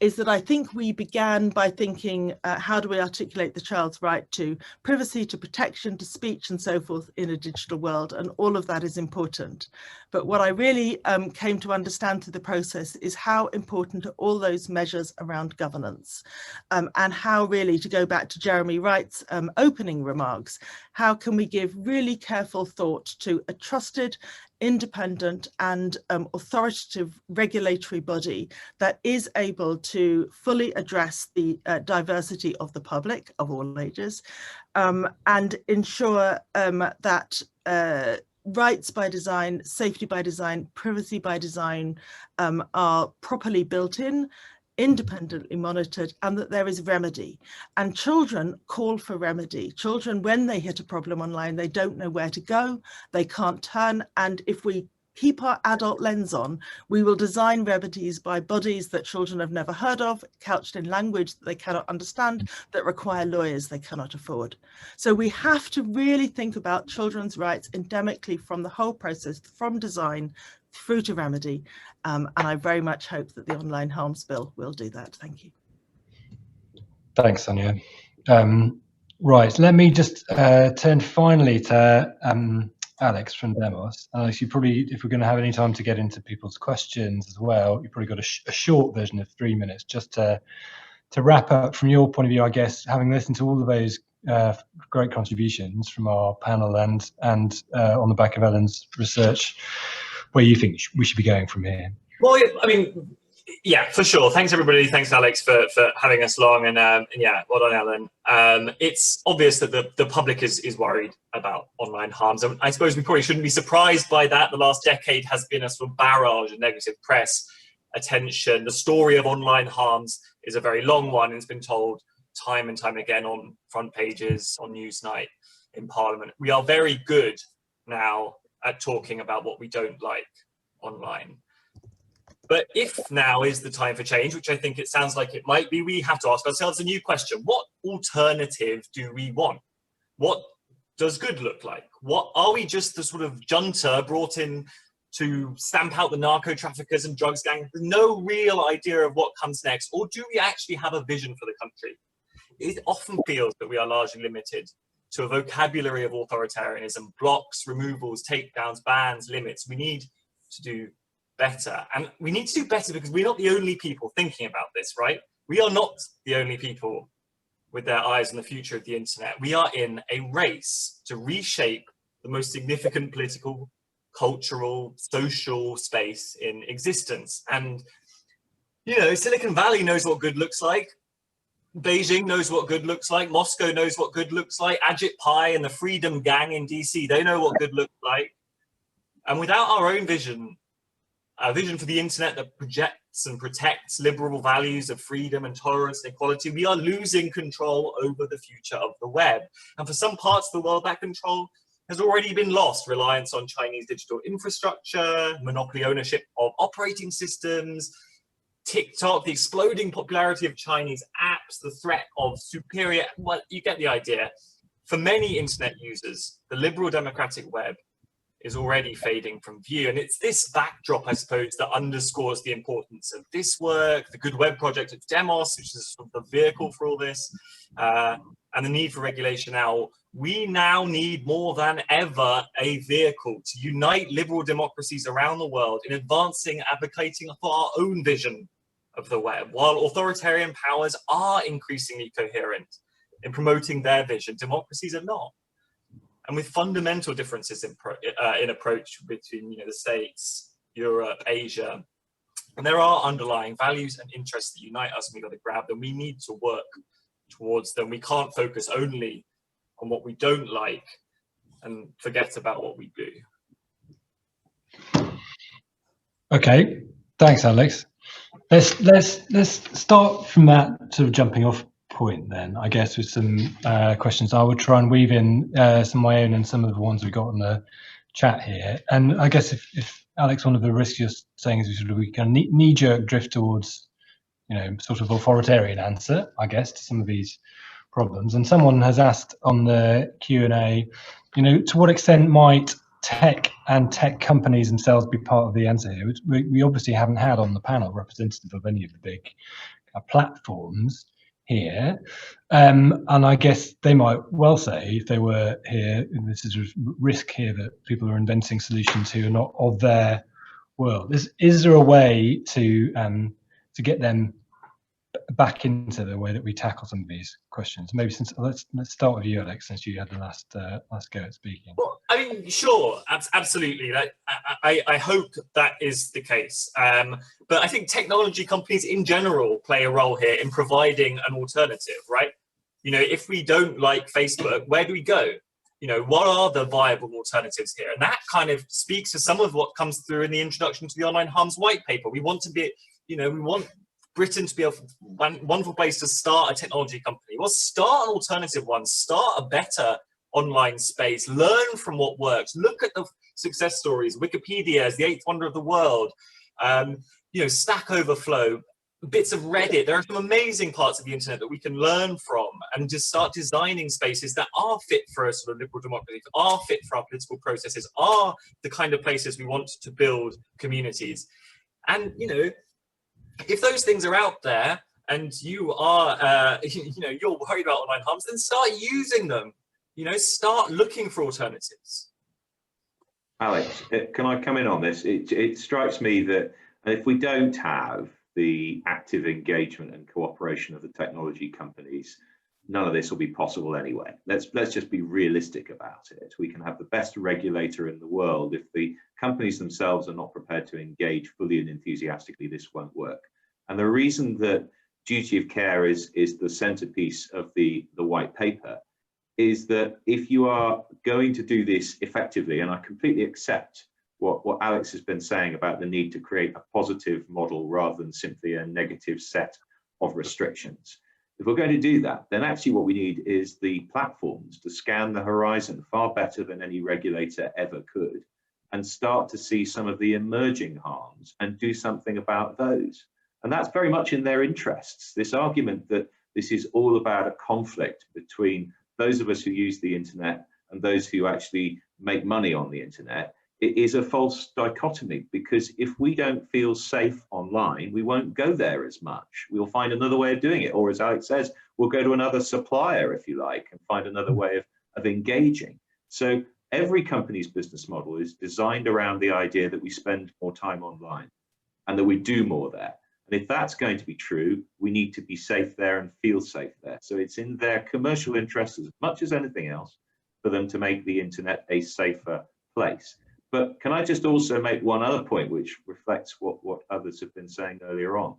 is that I think we began by thinking, how do we articulate the child's right to privacy, to protection, to speech and so forth in a digital world, and all of that is important. But what I really came to understand through the process is how important are all those measures around governance, and how really, to go back to Jeremy Wright's opening remarks, how can we give really careful thought to a trusted, independent and authoritative regulatory body that is able to fully address the diversity of the public of all ages, and ensure that rights by design, safety by design, privacy by design are properly built in, independently monitored, and that there is remedy. And children call for remedy. Children, when they hit a problem online, they don't know where to go, they can't turn, and if we keep our adult lens on, we will design remedies by bodies that children have never heard of, couched in language that they cannot understand, that require lawyers they cannot afford. So we have to really think about children's rights endemically from the whole process, from design fruit a remedy. And I very much hope that the Online Harms Bill will do that. Thank you. Thanks, Sonia. Right, let me just turn finally to Alex from Demos. Alex, you probably, if we're going to have any time to get into people's questions as well, you've probably got a short version of 3 minutes just to wrap up from your point of view, I guess, having listened to all of those great contributions from our panel and on the back of Ellen's research, where you think we should be going from here. Well, I mean, yeah, for sure. Thanks, everybody. Thanks, Alex, for having us along. And yeah, well done, Ellen. It's obvious that the public is worried about online harms. And I suppose we probably shouldn't be surprised by that. The last decade has been a sort of barrage of negative press attention. The story of online harms is a very long one, and it's been told time and time again on front pages, on Newsnight, in Parliament. We are very good now at talking about what we don't like online. But if now is the time for change, which I think it sounds like it might be, we have to ask ourselves a new question. What alternative do we want? What does good look like? What are we, just the sort of junta brought in to stamp out the narco traffickers and drugs gangs with no real idea of what comes next? Or do we actually have a vision for the country? It often feels that we are largely limited to a vocabulary of authoritarianism, blocks, removals, takedowns, bans, limits. We need to do better. And we need to do better because we're not the only people thinking about this, right? We are not the only people with their eyes on the future of the internet. We are in a race to reshape the most significant political, cultural, social space in existence. And, you know, Silicon Valley knows what good looks like. Beijing knows what good looks like. Moscow knows what good looks like. Ajit Pai and the Freedom Gang in DC, they know what good looks like. And without our own vision, a vision for the internet that projects and protects liberal values of freedom and tolerance and equality, we are losing control over the future of the web. And for some parts of the world, that control has already been lost. Reliance on Chinese digital infrastructure, monopoly ownership of operating systems, TikTok, the exploding popularity of Chinese apps, the threat of superior, well, you get the idea. For many internet users, the liberal democratic web is already fading from view. And it's this backdrop, I suppose, that underscores the importance of this work, the Good Web project at Demos, which is sort of the vehicle for all this, and the need for regulation now. We now need more than ever a vehicle to unite liberal democracies around the world in advancing, advocating for our own vision of the web. While authoritarian powers are increasingly coherent in promoting their vision, democracies are not. And with fundamental differences in approach between, you know, the States, Europe, Asia, and there are underlying values and interests that unite us, and we've got to grab them. We need to work towards them. We can't focus only on what we don't like and forget about what we do. Okay, thanks, Alex. Let's start from that sort of jumping off point then, I guess, with some questions. I would try and weave in some of my own and some of the ones we got in the chat here. And I guess if Alex, one of the risks you're saying is we can knee-jerk drift towards, you know, sort of authoritarian answer, I guess, to some of these problems. And someone has asked on the Q&A, you know, to what extent might tech and tech companies themselves be part of the answer here? We obviously haven't had on the panel representative of any of the big platforms here, and I guess they might well say, if they were here, and this is a risk here, that people are inventing solutions who are not of their world. Is there a way to get them back into the way that we tackle some of these questions? Maybe let's start with you, Alex, since you had the last go at speaking. Well, I mean, sure, absolutely. I hope that is the case. But I think technology companies in general play a role here in providing an alternative, right? You know, if we don't like Facebook, where do we go? You know, what are the viable alternatives here? And that kind of speaks to some of what comes through in the introduction to the Online Harms White Paper. We want to be, you know, we want Britain to be a wonderful place to start a technology company. Well, start an alternative one, start a better online space, learn from what works, look at the success stories. Wikipedia is the 8th wonder of the world. You know, Stack Overflow, bits of Reddit. There are some amazing parts of the internet that we can learn from and just start designing spaces that are fit for a sort of liberal democracy, are fit for our political processes, are the kind of places we want to build communities. And, you know, if those things are out there and you are, you know, you're worried about online harms, then start using them. You know, start looking for alternatives. Alex, can I come in on this? It strikes me that if we don't have the active engagement and cooperation of the technology companies, none of this will be possible anyway. Let's just be realistic about it. We can have the best regulator in the world. If the companies themselves are not prepared to engage fully and enthusiastically, this won't work. And the reason that duty of care is the centerpiece of the white paper is that if you are going to do this effectively, and I completely accept what Alex has been saying about the need to create a positive model rather than simply a negative set of restrictions. If we're going to do that, then actually what we need is the platforms to scan the horizon far better than any regulator ever could and start to see some of the emerging harms and do something about those. And that's very much in their interests. This argument that this is all about a conflict between those of us who use the internet and those who actually make money on the internet, it is a false dichotomy, because if we don't feel safe online, we won't go there as much. We'll find another way of doing it. Or as Alex says, we'll go to another supplier, if you like, and find another way of engaging. So every company's business model is designed around the idea that we spend more time online and that we do more there. And if that's going to be true, we need to be safe there and feel safe there. So it's in their commercial interests as much as anything else for them to make the internet a safer place. But can I just also make one other point which reflects what others have been saying earlier on?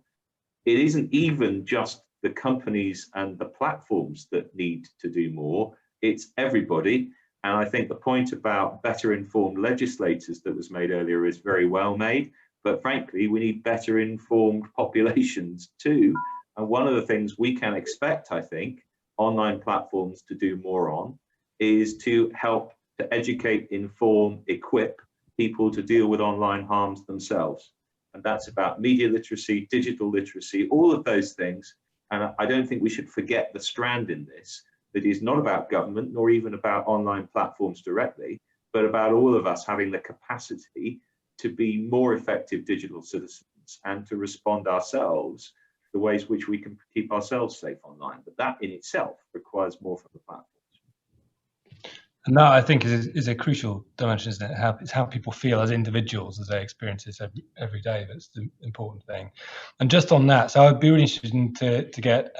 It isn't even just the companies and the platforms that need to do more, it's everybody. And I think the point about better informed legislators that was made earlier is very well made. But frankly, we need better informed populations too. And one of the things we can expect, I think, online platforms to do more on is to help to educate, inform, equip people to deal with online harms themselves. And that's about media literacy, digital literacy, all of those things. And I don't think we should forget the strand in this that is not about government, nor even about online platforms directly, but about all of us having the capacity to be more effective digital citizens and to respond ourselves to the ways which we can keep ourselves safe online. But that in itself requires more from the platforms. And that, I think, is a crucial dimension, isn't it? It's how people feel as individuals as they experience this every day. That's the important thing. And just on that, so I'd be really interested to get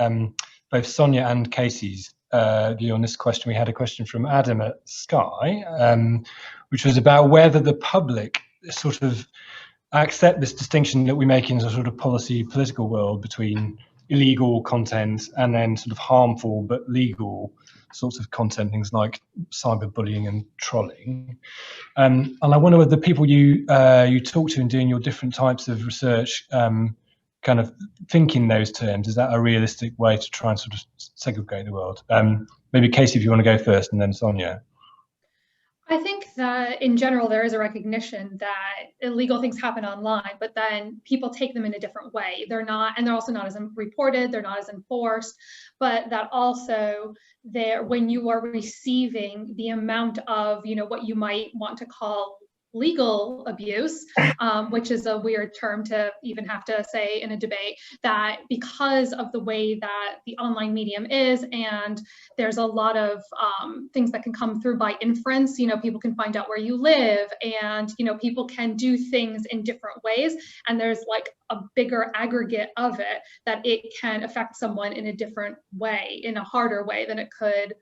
both Sonia and Casey's view on this question. We had a question from Adam at Sky, which was about whether the public sort of accept this distinction that we make in a sort of political world between illegal content and then sort of harmful but legal sorts of content, things like cyberbullying and trolling. And I wonder whether the people you talk to in doing your different types of research kind of think in those terms. Is that a realistic way to try and sort of segregate the world? Maybe Casey, if you want to go first, and then Sonia. I think that in general, there is a recognition that illegal things happen online, but then people take them in a different way. They're not, and they're also not as reported, they're not as enforced, but that also when you are receiving the amount of, what you might want to call legal abuse, which is a weird term to even have to say in a debate, that because of the way that the online medium is, and there's a lot of things that can come through by inference, people can find out where you live, and people can do things in different ways, and there's like a bigger aggregate of it, that it can affect someone in a different way, in a harder way than it could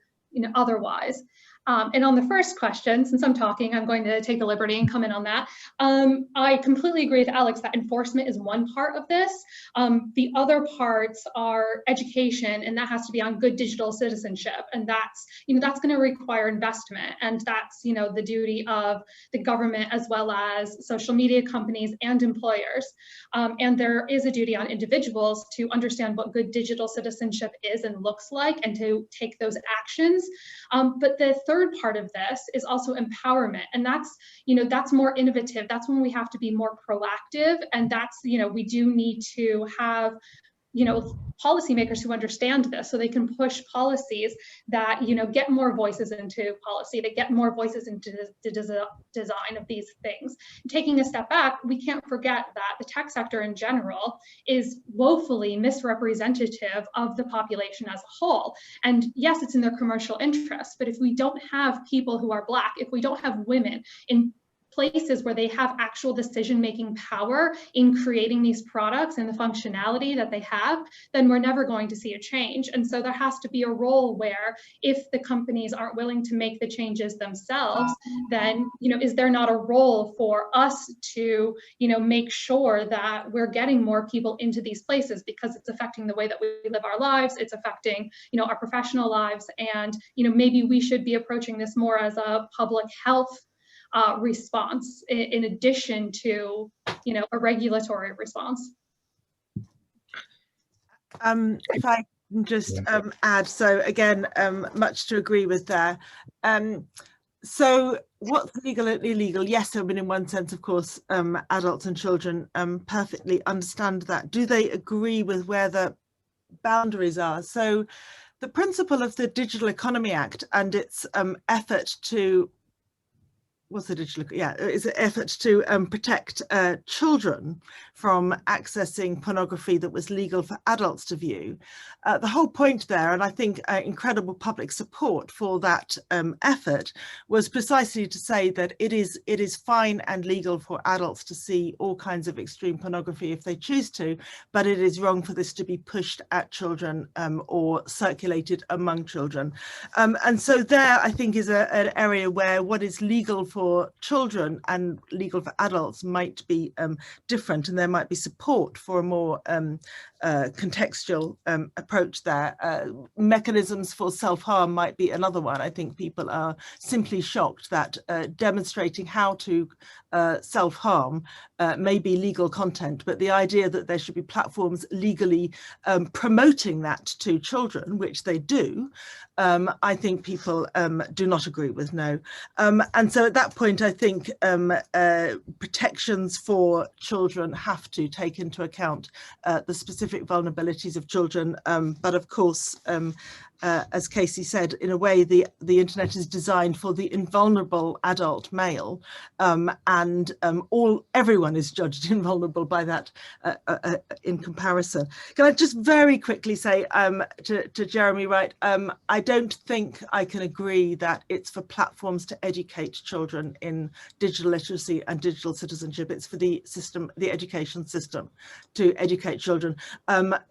otherwise. And on the first question, since I'm talking, I'm going to take the liberty and come in on that. I completely agree with Alex that enforcement is one part of this. The other parts are education, and that has to be on good digital citizenship. And that's, that's going to require investment. And that's, the duty of the government as well as social media companies and employers. And there is a duty on individuals to understand what good digital citizenship is and looks like and to take those actions. But the third third part of this is also empowerment. And that's, that's more innovative. That's when we have to be more proactive. And that's, we do need to have, policymakers who understand this, so they can push policies that, get more voices into policy, that get more voices into the design of these things. Taking a step back, we can't forget that the tech sector in general is woefully misrepresentative of the population as a whole. And yes, it's in their commercial interests, but if we don't have people who are Black, if we don't have women in places where they have actual decision-making power in creating these products and the functionality that they have, then we're never going to see a change. And so there has to be a role where, if the companies aren't willing to make the changes themselves, then, is there not a role for us to, make sure that we're getting more people into these places, because it's affecting the way that we live our lives, it's affecting, our professional lives, and, maybe we should be approaching this more as a public health response in addition to, a regulatory response. If I can just add, so again, much to agree with there. So what's legal and illegal? Yes, I mean, in one sense, of course, adults and children perfectly understand that. Do they agree with where the boundaries are? So the principle of the Digital Economy Act and its effort to it's an effort to protect children from accessing pornography that was legal for adults to view. The whole point there, and I think incredible public support for that effort, was precisely to say that it is fine and legal for adults to see all kinds of extreme pornography if they choose to, but it is wrong for this to be pushed at children or circulated among children. And so there, I think, is an area where what is legal for children and legal for adults might be different, and there might be support for a more contextual approach there. Mechanisms for self-harm might be another one. I think people are simply shocked that demonstrating how to self-harm may be legal content, but the idea that there should be platforms legally promoting that to children, which they do, I think people do not agree with, no. And so at that point, I think protections for children have to take into account the specific vulnerabilities of children. But of course, as Casey said, in a way, the internet is designed for the invulnerable adult male, and everyone is judged invulnerable by that in comparison. Can I just very quickly say to Jeremy Wright, I don't think I can agree that it's for platforms to educate children in digital literacy and digital citizenship. It's for the system, the education system, to educate children.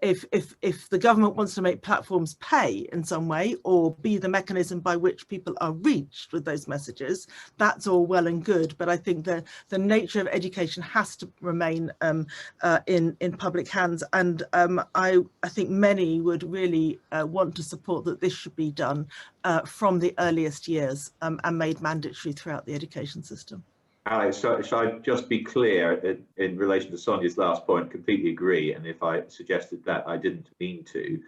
If the government wants to make platforms pay in some way, or be the mechanism by which people are reached with those messages, that's all well and good. But I think the nature of education has to remain in public hands. And I think many would really want to support that this should be done from the earliest years and made mandatory throughout the education system. Alex, should I just be clear in relation to Sonia's last point? Completely agree. And if I suggested that, I didn't mean to.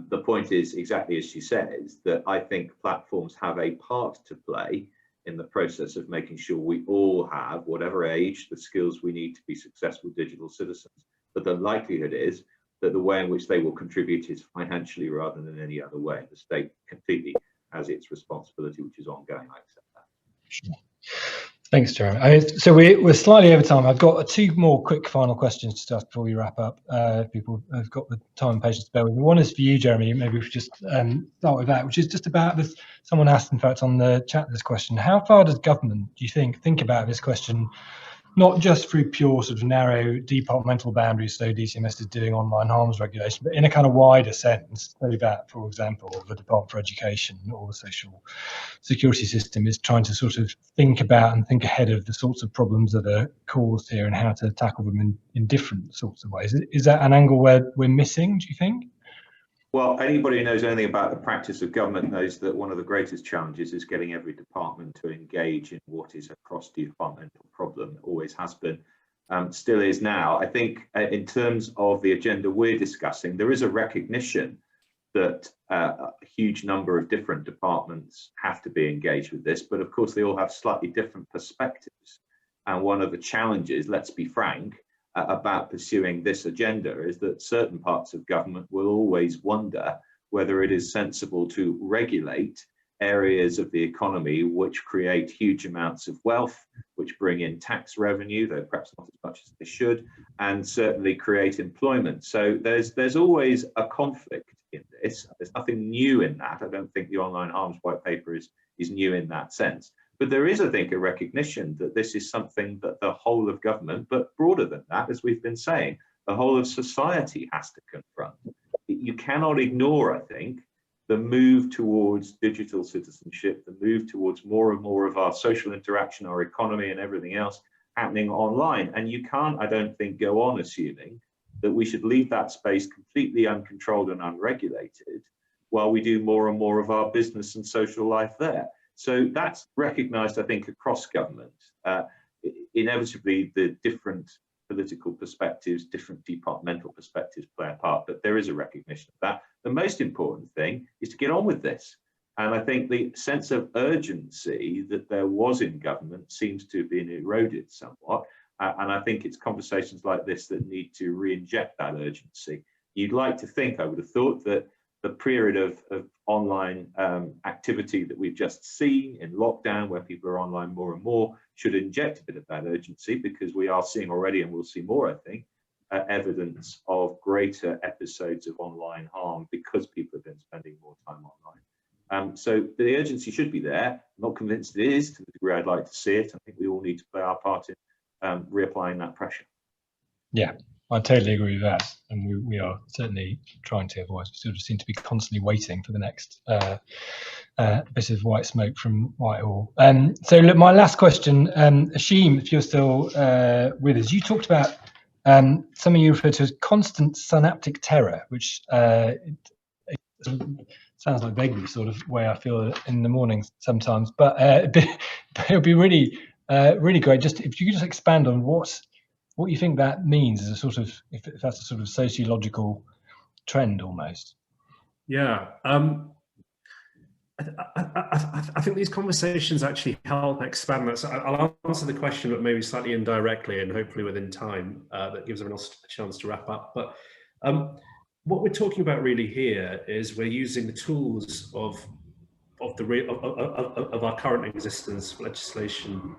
The point is exactly as she says, that I think platforms have a part to play in the process of making sure we all have, whatever age, the skills we need to be successful digital citizens. But the likelihood is that the way in which they will contribute is financially rather than any other way. The state completely has its responsibility, which is ongoing. I accept that. Sure. Thanks, Jeremy. So we're slightly over time. I've got two more quick final questions to start before we wrap up. People have got the time and patience to bear with me. One is for you, Jeremy. Maybe we should just start with that, which is just about this. Someone asked, in fact, on the chat this question: how far does government, do you think about this question, not just through pure sort of narrow departmental boundaries, so DCMS is doing online harms regulation, but in a kind of wider sense, so that, for example, the Department for Education or the social security system is trying to sort of think about and think ahead of the sorts of problems that are caused here and how to tackle them in different sorts of ways. Is that an angle where we're missing, do you think? Well, anybody who knows anything about the practice of government knows that one of the greatest challenges is getting every department to engage in what is a cross-departmental problem. It always has been, still is now. I think in terms of the agenda we're discussing, there is a recognition that a huge number of different departments have to be engaged with this, but of course they all have slightly different perspectives. And one of the challenges, let's be frank, about pursuing this agenda is that certain parts of government will always wonder whether it is sensible to regulate areas of the economy which create huge amounts of wealth, which bring in tax revenue, though perhaps not as much as they should, and certainly create employment. So there's always a conflict in this. There's nothing new in that. I don't think the online harms white paper is new in that sense. But there is, I think, a recognition that this is something that the whole of government, but broader than that, as we've been saying, the whole of society has to confront. You cannot ignore, I think, the move towards digital citizenship, the move towards more and more of our social interaction, our economy and everything else happening online. And you can't, I don't think, go on assuming that we should leave that space completely uncontrolled and unregulated while we do more and more of our business and social life there. So that's recognized, I think, across government. Inevitably, the different political perspectives, different departmental perspectives play a part, but there is a recognition of that. The most important thing is to get on with this. And I think the sense of urgency that there was in government seems to have been eroded somewhat. And I think it's conversations like this that need to re-inject that urgency. You'd like to think, I would have thought, that the period of online activity that we've just seen in lockdown, where people are online more and more, should inject a bit of that urgency, because we are seeing already, and we'll see more, I think, evidence of greater episodes of online harm because people have been spending more time online. So the urgency should be there. I'm not convinced it is to the degree I'd like to see it. I think we all need to play our part in reapplying that pressure. Yeah, I totally agree with that, and we are certainly trying to. Otherwise, we sort of seem to be constantly waiting for the next bit of white smoke from Whitehall. So, look, my last question, Ashim, if you're still with us, you talked about something you referred to as constant synaptic terror, which it sounds like vaguely sort of way I feel in the mornings sometimes. But it would be really, really great just if you could just expand on what you think that means as a sort of, if that's a sort of sociological trend almost. Yeah, I think these conversations actually help expand that. So I'll answer the question, but maybe slightly indirectly, and hopefully within time that gives everyone else a chance to wrap up. But what we're talking about really here is we're using the tools of our current existence, legislation.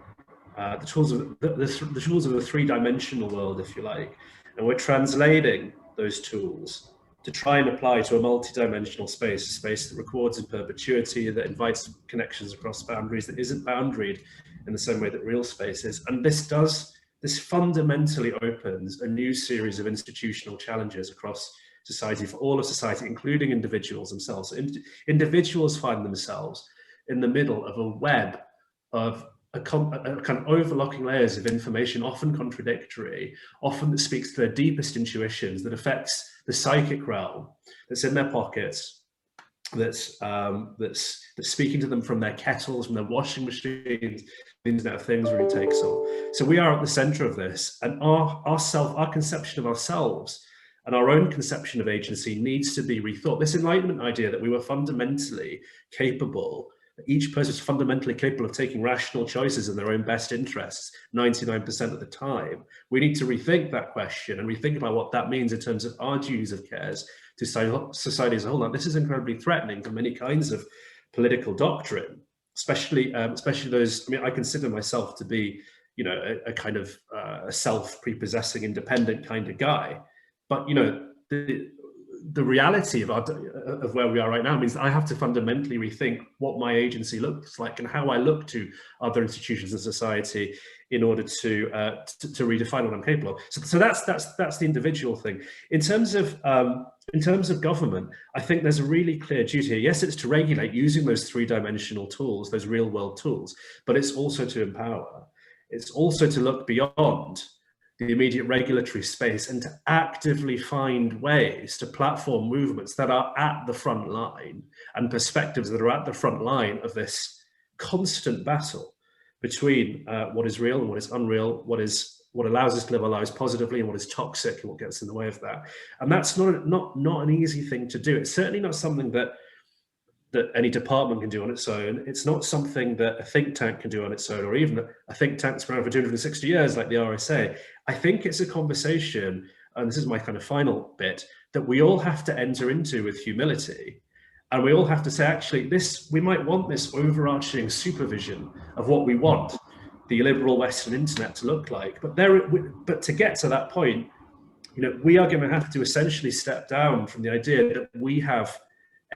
The tools of the tools of the three-dimensional world, if you like, and we're translating those tools to try and apply to a multi-dimensional space, a space that records in perpetuity, that invites connections across boundaries, that isn't boundaried in the same way that real space is. And this fundamentally opens a new series of institutional challenges across society, for all of society, including individuals themselves. So individuals find themselves in the middle of a web of a kind of overlooking layers of information, often contradictory, often that speaks to their deepest intuitions, that affects the psychic realm, that's in their pockets, that's speaking to them from their kettles, from their washing machines. The Internet of Things really takes on. So we are at the center of this, and our conception of ourselves and our own conception of agency needs to be rethought. This Enlightenment idea that we were fundamentally capable, each person is fundamentally capable of taking rational choices in their own best interests 99% of the time. We need to rethink that question and rethink about what that means in terms of our duties of cares to society as a whole. Now, this is incredibly threatening to many kinds of political doctrine, especially those. I mean, I consider myself to be, you know, a kind of a self-prepossessing, independent kind of guy. But, you know, the reality of where we are right now means that I have to fundamentally rethink what my agency looks like and how I look to other institutions in society in order to redefine what I'm capable of. So that's the individual thing. In terms of government, I think there's a really clear duty here. Yes, it's to regulate using those three-dimensional tools, those real-world tools, but it's also to empower. It's also to look beyond the immediate regulatory space and to actively find ways to platform movements that are at the front line and perspectives that are at the front line of this constant battle between what is real and what is unreal, what is what allows us to live our lives positively and what is toxic and what gets in the way of that. And that's not an easy thing to do. It's certainly not something that any department can do on its own. It's not something that a think tank can do on its own, or even a think tank that's been around for 260 years like the RSA. I think it's a conversation, and this is my kind of final bit, that we all have to enter into with humility. And we all have to say, actually, we might want this overarching supervision of what we want the liberal Western internet to look like. But to get to that point, we are going to have to essentially step down from the idea that we have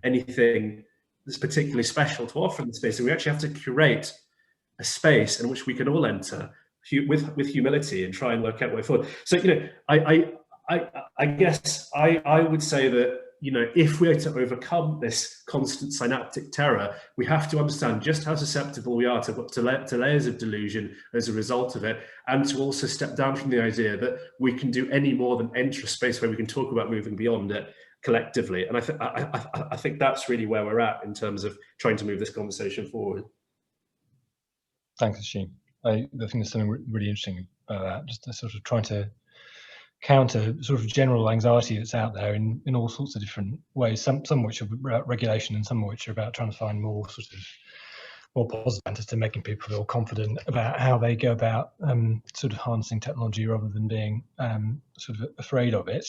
anything that's particularly special to offer in the space. And we actually have to curate a space in which we can all enter with humility and try and work out the way forward. So, I guess I would say that, if we are to overcome this constant synaptic terror, we have to understand just how susceptible we are to layers of delusion as a result of it, and to also step down from the idea that we can do any more than enter a space where we can talk about moving beyond it collectively. And I think that's really where we're at in terms of trying to move this conversation forward. Thanks, Ashim. I think there's something really interesting about that, just to sort of trying to counter sort of general anxiety that's out there in all sorts of different ways, some of which are about regulation and some of which are about trying to find more positive answers to making people feel confident about how they go about sort of harnessing technology rather than being sort of afraid of it.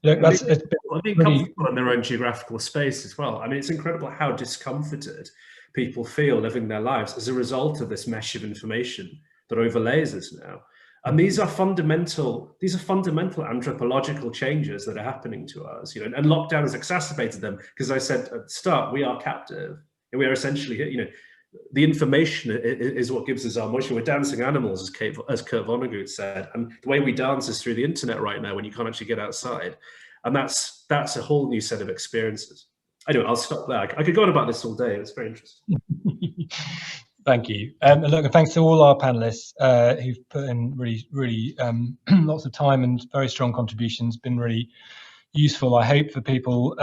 Look, that's being comfortable in their own geographical space as well. I mean, it's incredible how discomforted people feel living their lives as a result of this mesh of information that overlays us now. And these are fundamental anthropological changes that are happening to us, and lockdown has exacerbated them, because I said at the start, we are captive. And we are essentially, the information is what gives us our motion. We're dancing animals, as Kurt Vonnegut said, and the way we dance is through the internet right now when you can't actually get outside. And that's a whole new set of experiences. Anyway, I'll stop there. I could go on about this all day. It's very interesting. Thank you. Look, and thanks to all our panelists who've put in really lots of time and very strong contributions. Been really useful, I hope, for people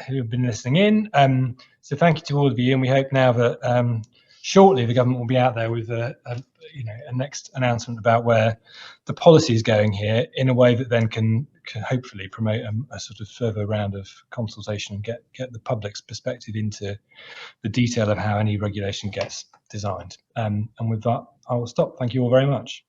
who have been listening in. So thank you to all of you, and we hope now that shortly the government will be out there with a next announcement about where the policy is going here, in a way that then can hopefully promote a sort of further round of consultation and get the public's perspective into the detail of how any regulation gets designed. And with that, I will stop. Thank you all very much.